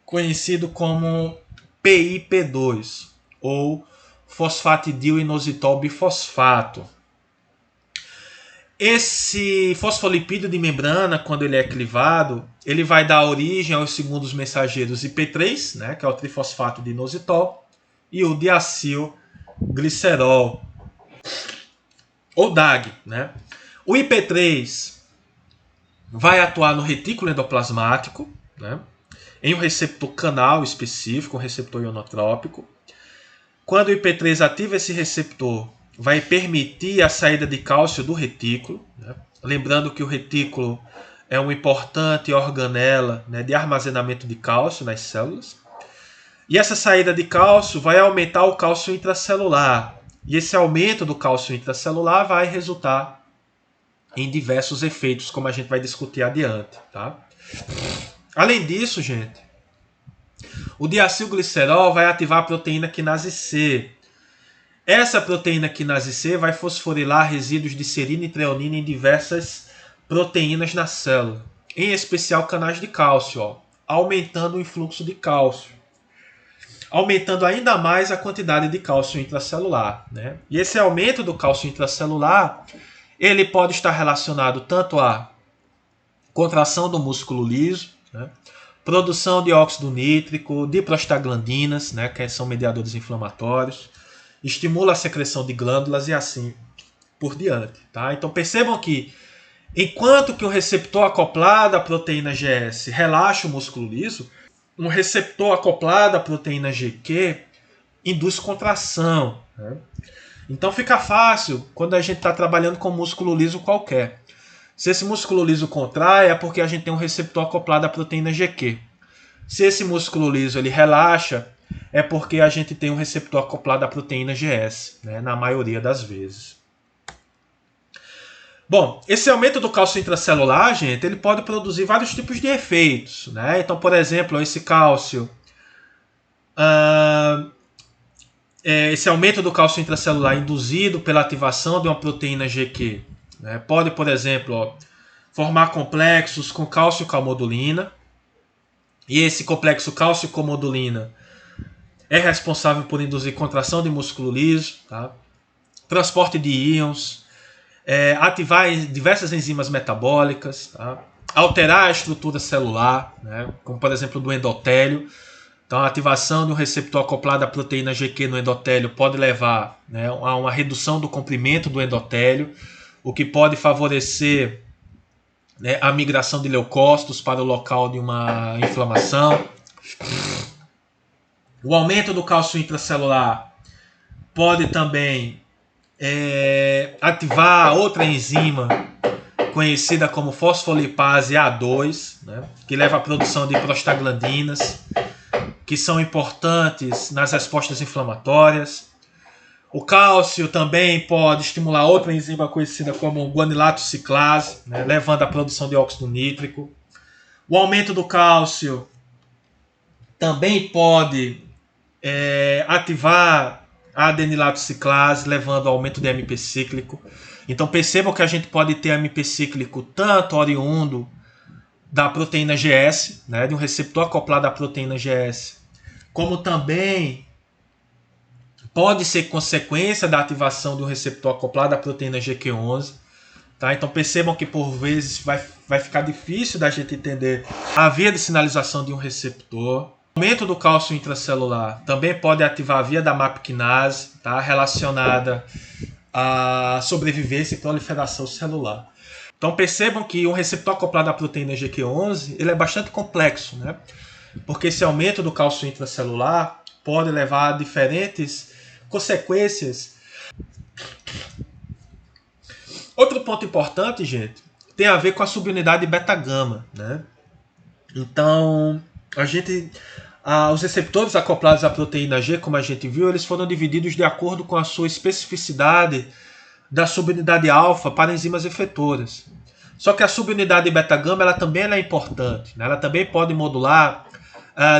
conhecido como PIP2 ou fosfatidil-inositol bifosfato. Esse fosfolipídio de membrana, quando ele é clivado, ele vai dar origem aos segundos mensageiros IP3, né, que é o trifosfato de inositol, e o diacilglicerol, ou DAG. Né? O IP3 vai atuar no retículo endoplasmático, né, em um receptor canal específico, um receptor ionotrópico. Quando o IP3 ativa esse receptor, vai permitir a saída de cálcio do retículo. Né? Lembrando que o retículo é uma importante organela, né, de armazenamento de cálcio nas células. E essa saída de cálcio vai aumentar o cálcio intracelular. E esse aumento do cálcio intracelular vai resultar em diversos efeitos, como a gente vai discutir adiante. Tá? Além disso, gente, o diacilglicerol vai ativar a proteína quinase C. Essa proteína quinase C vai fosforilar resíduos de serina e treonina em diversas proteínas na célula, em especial canais de cálcio, ó, aumentando o influxo de cálcio, aumentando ainda mais a quantidade de cálcio intracelular. Né? E esse aumento do cálcio intracelular, ele pode estar relacionado tanto à contração do músculo liso, né? Produção de óxido nítrico, de prostaglandinas, né? Que são mediadores inflamatórios, estimula a secreção de glândulas e assim por diante. Tá? Então percebam que, enquanto que o receptor acoplado à proteína GS relaxa o músculo liso, um receptor acoplado à proteína GQ induz contração. Né? Então fica fácil quando a gente está trabalhando com músculo liso qualquer. Se esse músculo liso contrai, é porque a gente tem um receptor acoplado à proteína GQ. Se esse músculo liso ele relaxa, é porque a gente tem um receptor acoplado à proteína GS, né, na maioria das vezes. Bom, esse aumento do cálcio intracelular, gente, ele pode produzir vários tipos de efeitos. Né? Então, por exemplo, esse cálcio... esse aumento do cálcio intracelular induzido pela ativação de uma proteína GQ, né, pode, por exemplo, ó, formar complexos com cálcio e calmodulina. E esse complexo cálcio e calmodulina é responsável por induzir contração de músculo liso, tá? Transporte de íons, ativar diversas enzimas metabólicas, tá? Alterar a estrutura celular, né? Como por exemplo do endotélio. Então, a ativação de um receptor acoplado à proteína GQ no endotélio pode levar, né, a uma redução do comprimento do endotélio, o que pode favorecer, né, a migração de leucócitos para o local de uma inflamação. O aumento do cálcio intracelular pode também ativar outra enzima conhecida como fosfolipase A2, né, que leva à produção de prostaglandinas, que são importantes nas respostas inflamatórias. O cálcio também pode estimular outra enzima conhecida como guanilato ciclase, né, levando à produção de óxido nítrico. O aumento do cálcio também pode ativar a adenilato ciclase, levando ao aumento de AMP cíclico. Então percebam que a gente pode ter AMP cíclico tanto oriundo da proteína GS, né, de um receptor acoplado à proteína GS, como também pode ser consequência da ativação do receptor acoplado à proteína GQ11. Tá? Então percebam que por vezes vai ficar difícil da gente entender a via de sinalização de um receptor. O aumento do cálcio intracelular também pode ativar a via da MAP kinase, tá? Relacionada à sobrevivência e proliferação celular. Então percebam que um receptor acoplado à proteína GQ11 ele é bastante complexo, né? Porque esse aumento do cálcio intracelular pode levar a diferentes consequências. Outro ponto importante, gente, tem a ver com a subunidade beta-gama, né? Então, os receptores acoplados à proteína G, como a gente viu, eles foram divididos de acordo com a sua especificidade da subunidade alfa para enzimas efetoras. Só que a subunidade beta-gama ela também é importante, né? Ela também pode modular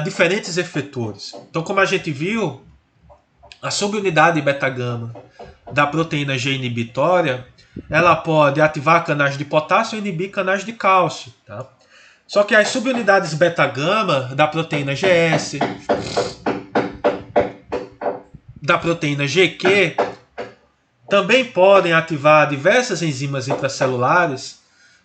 diferentes efetores. Então, como a gente viu, a subunidade beta-gama da proteína G inibitória ela pode ativar canais de potássio e inibir canais de cálcio. Tá? Só que as subunidades beta-gama da proteína GS, da proteína GQ, também podem ativar diversas enzimas intracelulares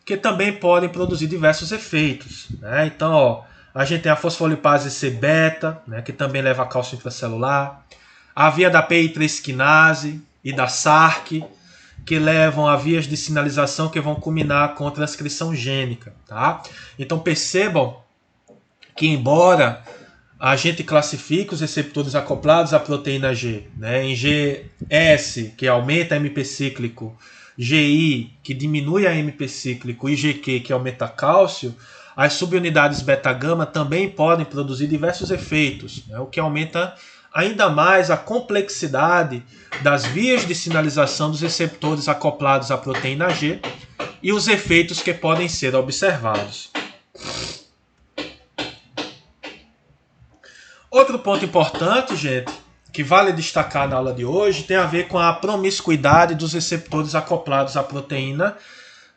que também podem produzir diversos efeitos. Né? Então, ó, a gente tem a fosfolipase C-beta, né, que também leva a cálcio intracelular, a via da PI3 quinase e da SARC, que levam a vias de sinalização que vão culminar com transcrição gênica. Tá? Então percebam que embora a gente classifique os receptores acoplados à proteína G, né, em GS, que aumenta MP cíclico, GI, que diminui a MP cíclico, e GQ, que aumenta cálcio, as subunidades beta-gama também podem produzir diversos efeitos, né, o que aumenta ainda mais a complexidade das vias de sinalização dos receptores acoplados à proteína G e os efeitos que podem ser observados. Outro ponto importante, gente, que vale destacar na aula de hoje, tem a ver com a promiscuidade dos receptores acoplados à proteína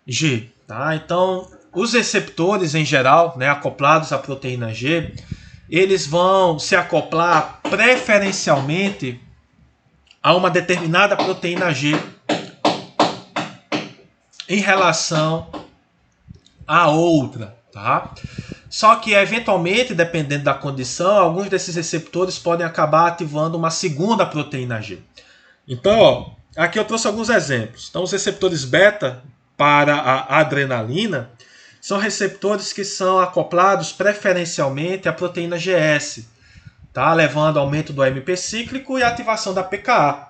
G. Tá? Então, os receptores em geral, né, acoplados à proteína G, eles vão se acoplar preferencialmente a uma determinada proteína G em relação a outra, tá? Só que, eventualmente, dependendo da condição, alguns desses receptores podem acabar ativando uma segunda proteína G. Então, ó, aqui eu trouxe alguns exemplos. Então, os receptores beta para a adrenalina são receptores que são acoplados preferencialmente à proteína GS, tá? Levando ao aumento do AMP cíclico e ativação da PKA.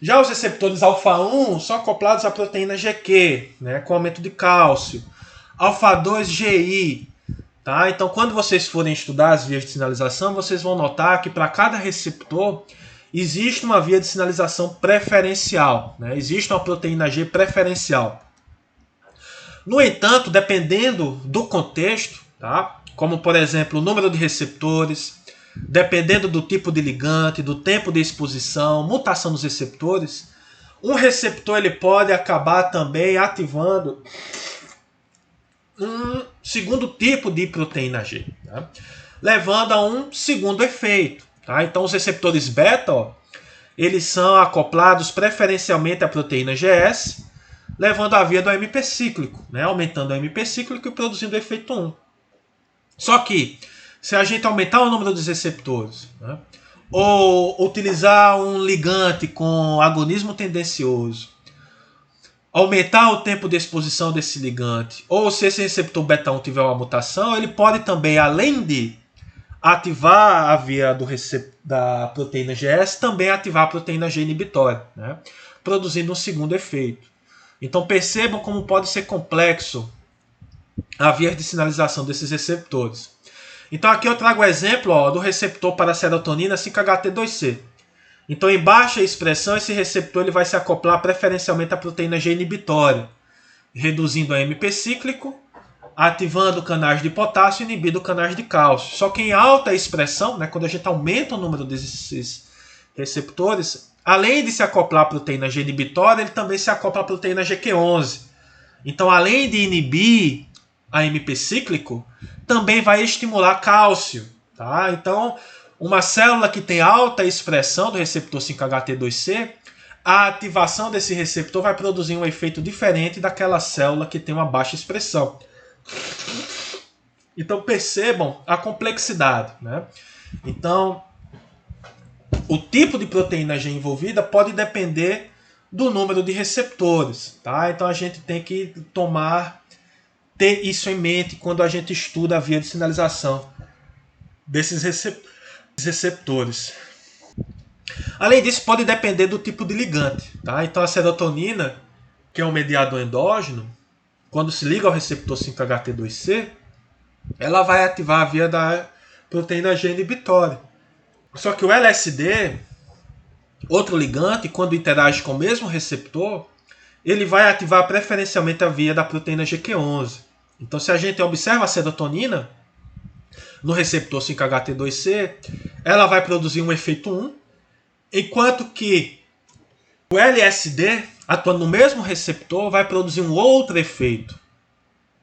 Já os receptores alfa-1 são acoplados à proteína GQ, né, com aumento de cálcio. Alfa-2 GI. Tá? Então, quando vocês forem estudar as vias de sinalização, vocês vão notar que para cada receptor existe uma via de sinalização preferencial. Né? Existe uma proteína G preferencial. No entanto, dependendo do contexto, tá? Como por exemplo o número de receptores, dependendo do tipo de ligante, do tempo de exposição, mutação dos receptores, um receptor ele pode acabar também ativando um segundo tipo de proteína G, tá? Levando a um segundo efeito. Tá? Então os receptores beta, ó, eles são acoplados preferencialmente à proteína GS, levando a via do AMP cíclico, né? Aumentando o AMP cíclico e produzindo o efeito 1. Só que, se a gente aumentar o número dos receptores, né? Ou utilizar um ligante com agonismo tendencioso, aumentar o tempo de exposição desse ligante, ou se esse receptor beta-1 tiver uma mutação, ele pode também, além de ativar a via da proteína GS, também ativar a proteína G inibitória, né? Produzindo um segundo efeito. Então percebam como pode ser complexo a via de sinalização desses receptores. Então aqui eu trago o exemplo, ó, do receptor para a serotonina 5-HT2C. Então em baixa expressão esse receptor ele vai se acoplar preferencialmente à proteína G inibitória, reduzindo o AMP cíclico, ativando canais de potássio e inibindo canais de cálcio. Só que em alta expressão, né, quando a gente aumenta o número desses receptores, além de se acoplar à proteína G inibitória, ele também se acopla à proteína GQ11. Então, além de inibir a AMP cíclico, também vai estimular cálcio. Tá? Então, uma célula que tem alta expressão do receptor 5-HT2C, a ativação desse receptor vai produzir um efeito diferente daquela célula que tem uma baixa expressão. Então percebam a complexidade, né? Então, o tipo de proteína G envolvida pode depender do número de receptores, tá? Então a gente tem que ter isso em mente quando a gente estuda a via de sinalização desses receptores. Além disso, pode depender do tipo de ligante, tá? Então a serotonina, que é um mediador endógeno, quando se liga ao receptor 5-HT2C, ela vai ativar a via da proteína G inibitória. Só que o LSD, outro ligante, quando interage com o mesmo receptor, ele vai ativar preferencialmente a via da proteína GQ11. Então, se a gente observa a serotonina no receptor 5-HT2C, ela vai produzir um efeito 1, enquanto que o LSD, atuando no mesmo receptor, vai produzir um outro efeito,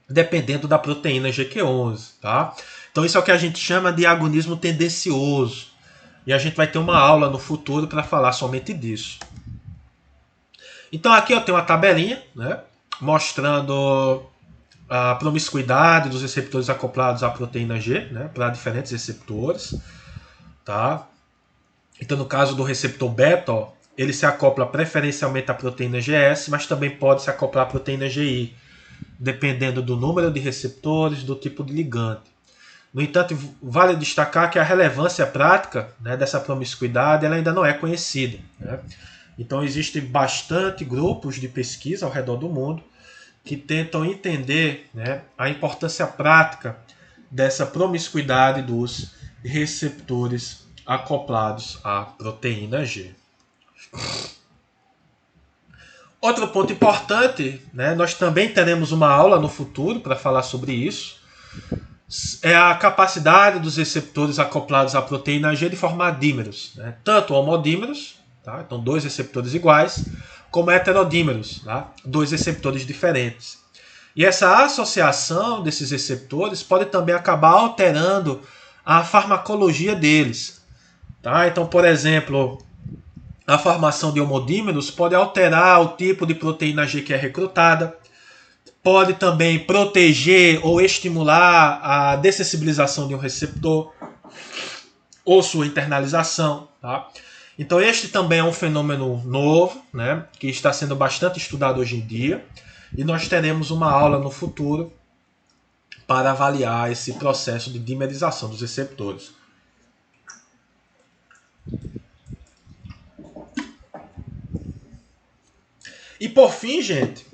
dependendo da proteína GQ11. Tá? Então, isso é o que a gente chama de agonismo tendencioso. E a gente vai ter uma aula no futuro para falar somente disso. Então, aqui eu tenho uma tabelinha, né, mostrando a promiscuidade dos receptores acoplados à proteína G, né, para diferentes receptores. Tá? Então, no caso do receptor beta, ó, ele se acopla preferencialmente à proteína GS, mas também pode se acoplar à proteína GI, dependendo do número de receptores, do tipo de ligante. No entanto, vale destacar que a relevância prática, né, dessa promiscuidade ela ainda não é conhecida. Né? Então, existem bastante grupos de pesquisa ao redor do mundo que tentam entender, né, a importância prática dessa promiscuidade dos receptores acoplados à proteína G. Outro ponto importante, né, nós também teremos uma aula no futuro para falar sobre isso, é a capacidade dos receptores acoplados à proteína G de formar dímeros, né, tanto homodímeros, tá, então dois receptores iguais, como heterodímeros, tá, dois receptores diferentes. E essa associação desses receptores pode também acabar alterando a farmacologia deles. Tá? Então, por exemplo, a formação de homodímeros pode alterar o tipo de proteína G que é recrutada, pode também proteger ou estimular a dessensibilização de um receptor ou sua internalização. Tá? Então, este também é um fenômeno novo, né, que está sendo bastante estudado hoje em dia, e nós teremos uma aula no futuro para avaliar esse processo de dimerização dos receptores. E por fim, gente,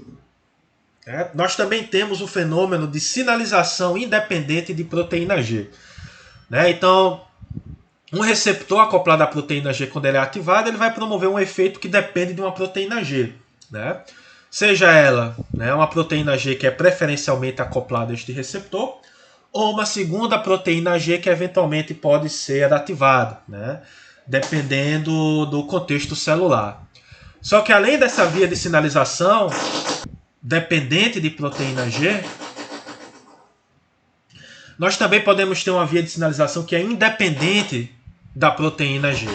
nós também temos o fenômeno de sinalização independente de proteína G. Então, um receptor acoplado à proteína G, quando ele é ativado, ele vai promover um efeito que depende de uma proteína G. Seja ela, uma proteína G que é preferencialmente acoplada a este receptor, ou uma segunda proteína G que eventualmente pode ser ativada, dependendo do contexto celular. Só que além dessa via de sinalização dependente de proteína G, nós também podemos ter uma via de sinalização que é independente da proteína G,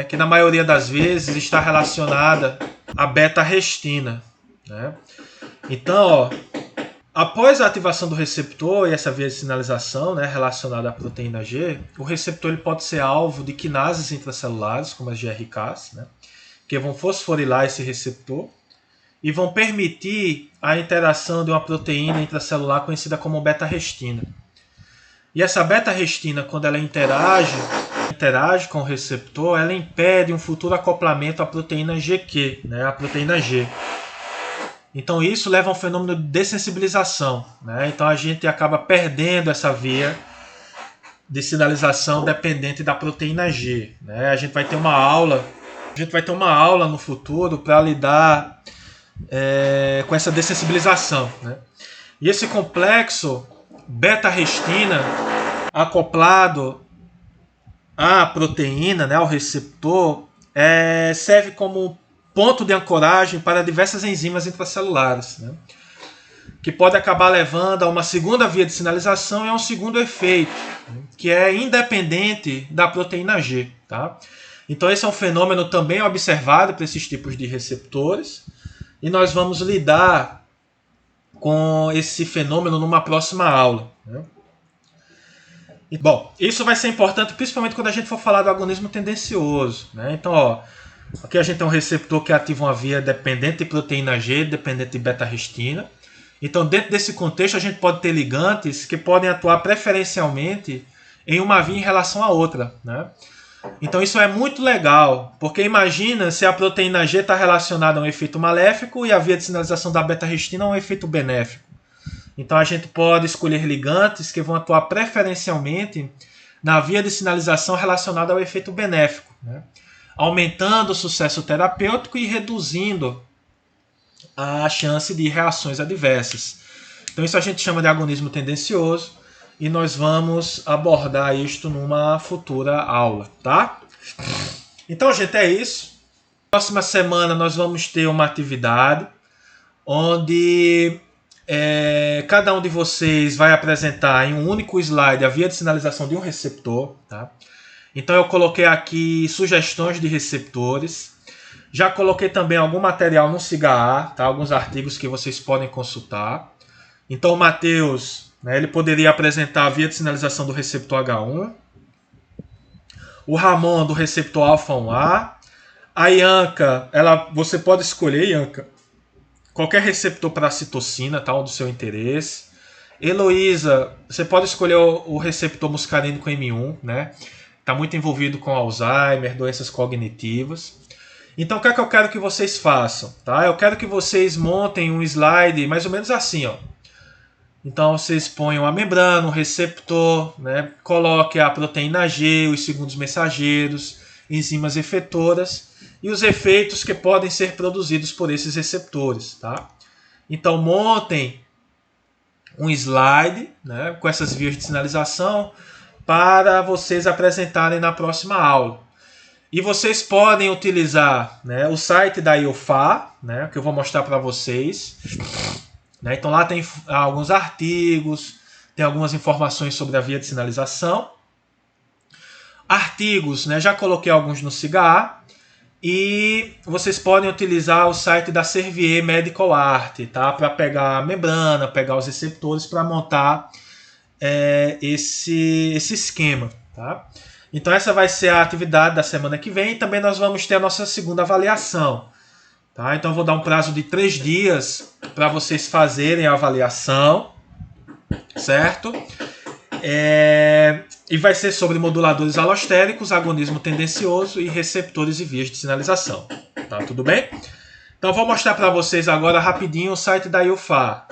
que na maioria das vezes está relacionada à beta-restina. Então, após a ativação do receptor e essa via de sinalização relacionada à proteína G, o receptor ele pode ser alvo de quinases intracelulares, como as GRKs, que vão fosforilar esse receptor e vão permitir a interação de uma proteína intracelular conhecida como beta-restina. E essa beta-restina, quando ela interage com o receptor, ela impede um futuro acoplamento à proteína GQ, a proteína G. Então isso leva a um fenômeno de dessensibilização. Então a gente acaba perdendo essa via de sinalização dependente da proteína G. A gente vai ter uma aula no futuro para lidar com essa dessensibilização. E esse complexo beta-restina acoplado à proteína, ao receptor, serve como ponto de ancoragem para diversas enzimas intracelulares. que pode acabar levando a uma segunda via de sinalização e a um segundo efeito, que é independente da proteína G. Tá? Então esse é um fenômeno também observado para esses tipos de receptores, e nós vamos lidar com esse fenômeno numa próxima aula. Né? Bom, isso vai ser importante principalmente quando a gente for falar do agonismo tendencioso. Né? Então, ó, aqui a gente tem um receptor que ativa uma via dependente de proteína G, dependente de beta-arrestina. Então, dentro desse contexto, a gente pode ter ligantes que podem atuar preferencialmente em uma via em relação à outra. Né? Então, isso é muito legal, porque imagina se a proteína G está relacionada a um efeito maléfico e a via de sinalização da beta-arrestina a um efeito benéfico. Então, a gente pode escolher ligantes que vão atuar preferencialmente na via de sinalização relacionada ao efeito benéfico, né? Aumentando o sucesso terapêutico e reduzindo a chance de reações adversas. Então isso a gente chama de agonismo tendencioso e nós vamos abordar isto numa futura aula, tá? Então, gente, é isso. Próxima semana nós vamos ter uma atividade onde cada um de vocês vai apresentar em um único slide a via de sinalização de um receptor, tá? Então eu coloquei aqui sugestões de receptores. Já coloquei também algum material no SIGA, tá? Alguns artigos que vocês podem consultar. Então o Matheus, né, ele poderia apresentar a via de sinalização do receptor H1. O Ramon do receptor alfa-1A. A Ianca, você pode escolher, Ianca, qualquer receptor para citocina, tá? Do seu interesse. Heloísa, você pode escolher o receptor muscarínico M1, né? Está muito envolvido com Alzheimer, doenças cognitivas. Então, o que é que eu quero que vocês façam? Tá? Eu quero que vocês montem um slide mais ou menos assim. Ó. Então, vocês ponham a membrana, o receptor, né? Coloque a proteína G, os segundos mensageiros, enzimas efetoras e os efeitos que podem ser produzidos por esses receptores. Tá? Então, montem um slide, né, com essas vias de sinalização para vocês apresentarem na próxima aula. E vocês podem utilizar, né, o site da IUFA, né, que eu vou mostrar para vocês. Né, então lá tem alguns artigos, tem algumas informações sobre a via de sinalização. Artigos, né, já coloquei alguns no SIGA. E vocês podem utilizar o site da Servier Medical Art, tá, para pegar a membrana, pegar os receptores para montar esse esquema. Tá? Então essa vai ser a atividade da semana que vem e também nós vamos ter a nossa segunda avaliação. Tá? Então eu vou dar um prazo de 3 dias para vocês fazerem a avaliação, certo? E vai ser sobre moduladores alostéricos, agonismo tendencioso e receptores e vias de sinalização. Tá, tudo bem? Então eu vou mostrar para vocês agora rapidinho o site da IUFA.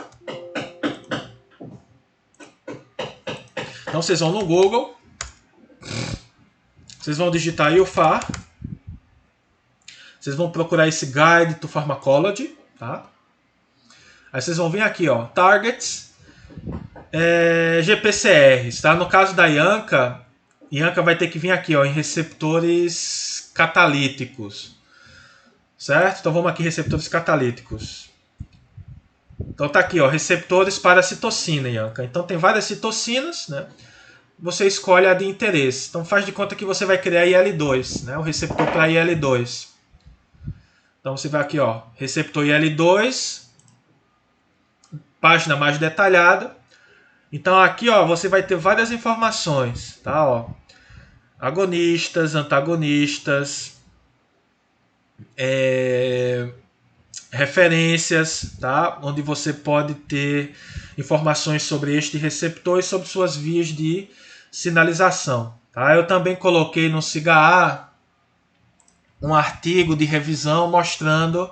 Então vocês vão no Google, vocês vão digitar IUFA, vocês vão procurar esse Guide to Pharmacology, tá? Aí vocês vão vir aqui, ó, Targets, GPCRs, tá? No caso da Ianca vai ter que vir aqui, ó, em receptores catalíticos, certo? Então vamos aqui, receptores catalíticos. Então tá aqui, ó, receptores para citocina, Ianca. Então tem várias citocinas, né? Você escolhe a de interesse. Então faz de conta que você vai criar IL-2, né? O receptor para IL-2. Então você vai aqui, ó, receptor IL-2, página mais detalhada. Então aqui, ó, você vai ter várias informações, tá? Ó, agonistas, antagonistas, referências, tá? Onde você pode ter informações sobre este receptor e sobre suas vias de sinalização. Tá? Eu também coloquei no SIGA um artigo de revisão mostrando,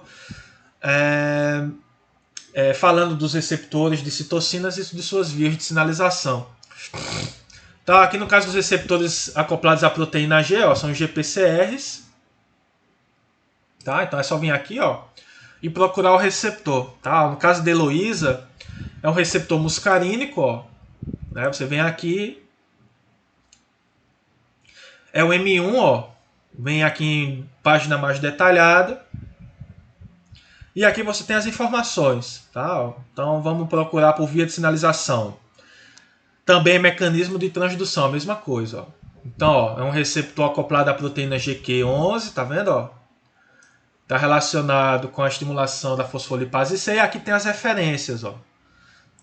falando dos receptores de citocinas e de suas vias de sinalização. Então, aqui no caso dos receptores acoplados à proteína G, ó, são os GPCRs. Tá? Então é só vir aqui, ó, e procurar o receptor. Tá? No caso de Heloísa, é um receptor muscarínico. Ó, né? Você vem aqui, é o M1, ó, vem aqui em página mais detalhada. E aqui você tem as informações, tá? Então vamos procurar por via de sinalização. Também mecanismo de transdução, a mesma coisa, ó. Então, ó, é um receptor acoplado à proteína GQ11, tá vendo, ó? Está relacionado com a estimulação da fosfolipase C, e aqui tem as referências, ó.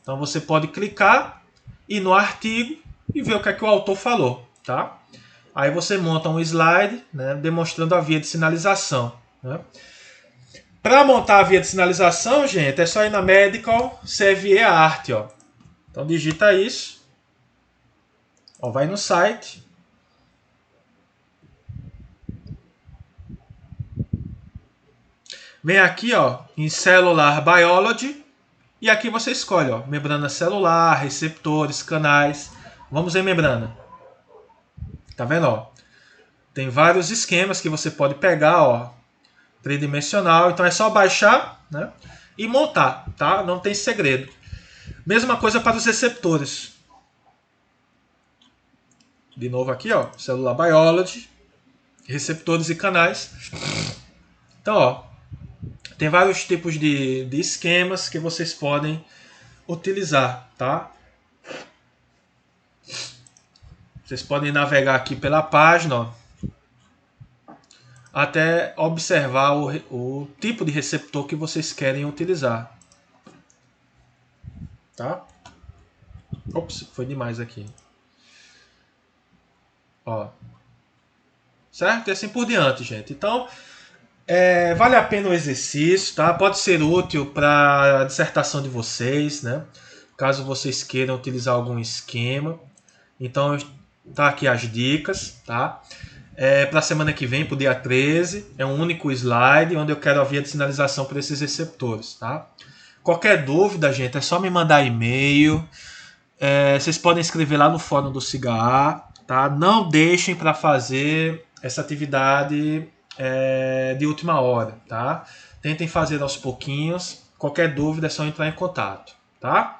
Então você pode clicar, ir no artigo e ver o que é que o autor falou, tá? Aí você monta um slide, né, demonstrando a via de sinalização, né? Para montar a via de sinalização, gente, é só ir na Medical CVE Art, ó. Então digita isso, ó, vai no site. Vem aqui, ó, em Cellular Biology, e aqui você escolhe, ó, membrana celular, receptores, canais. Vamos em membrana. Tá vendo, ó? Tem vários esquemas que você pode pegar, ó, tridimensional. Então é só baixar, né, e montar, tá? Não tem segredo. Mesma coisa para os receptores. De novo aqui, ó, Cellular Biology, receptores e canais. Então, ó, tem vários tipos de esquemas que vocês podem utilizar, tá? Vocês podem navegar aqui pela página, ó, até observar o tipo de receptor que vocês querem utilizar. Tá? Ops, foi demais aqui. Ó. Certo? E assim por diante, gente. Então, vale a pena o exercício, tá? Pode ser útil para a dissertação de vocês, né? Caso vocês queiram utilizar algum esquema. Então, tá aqui as dicas, tá? Para a semana que vem, para o dia 13, é um único slide onde eu quero a via de sinalização para esses receptores, tá? Qualquer dúvida, gente, é só me mandar e-mail. Vocês podem escrever lá no fórum do SIGA, tá? Não deixem para fazer essa atividade de última hora, tá? Tentem fazer aos pouquinhos. Qualquer dúvida é só entrar em contato, tá?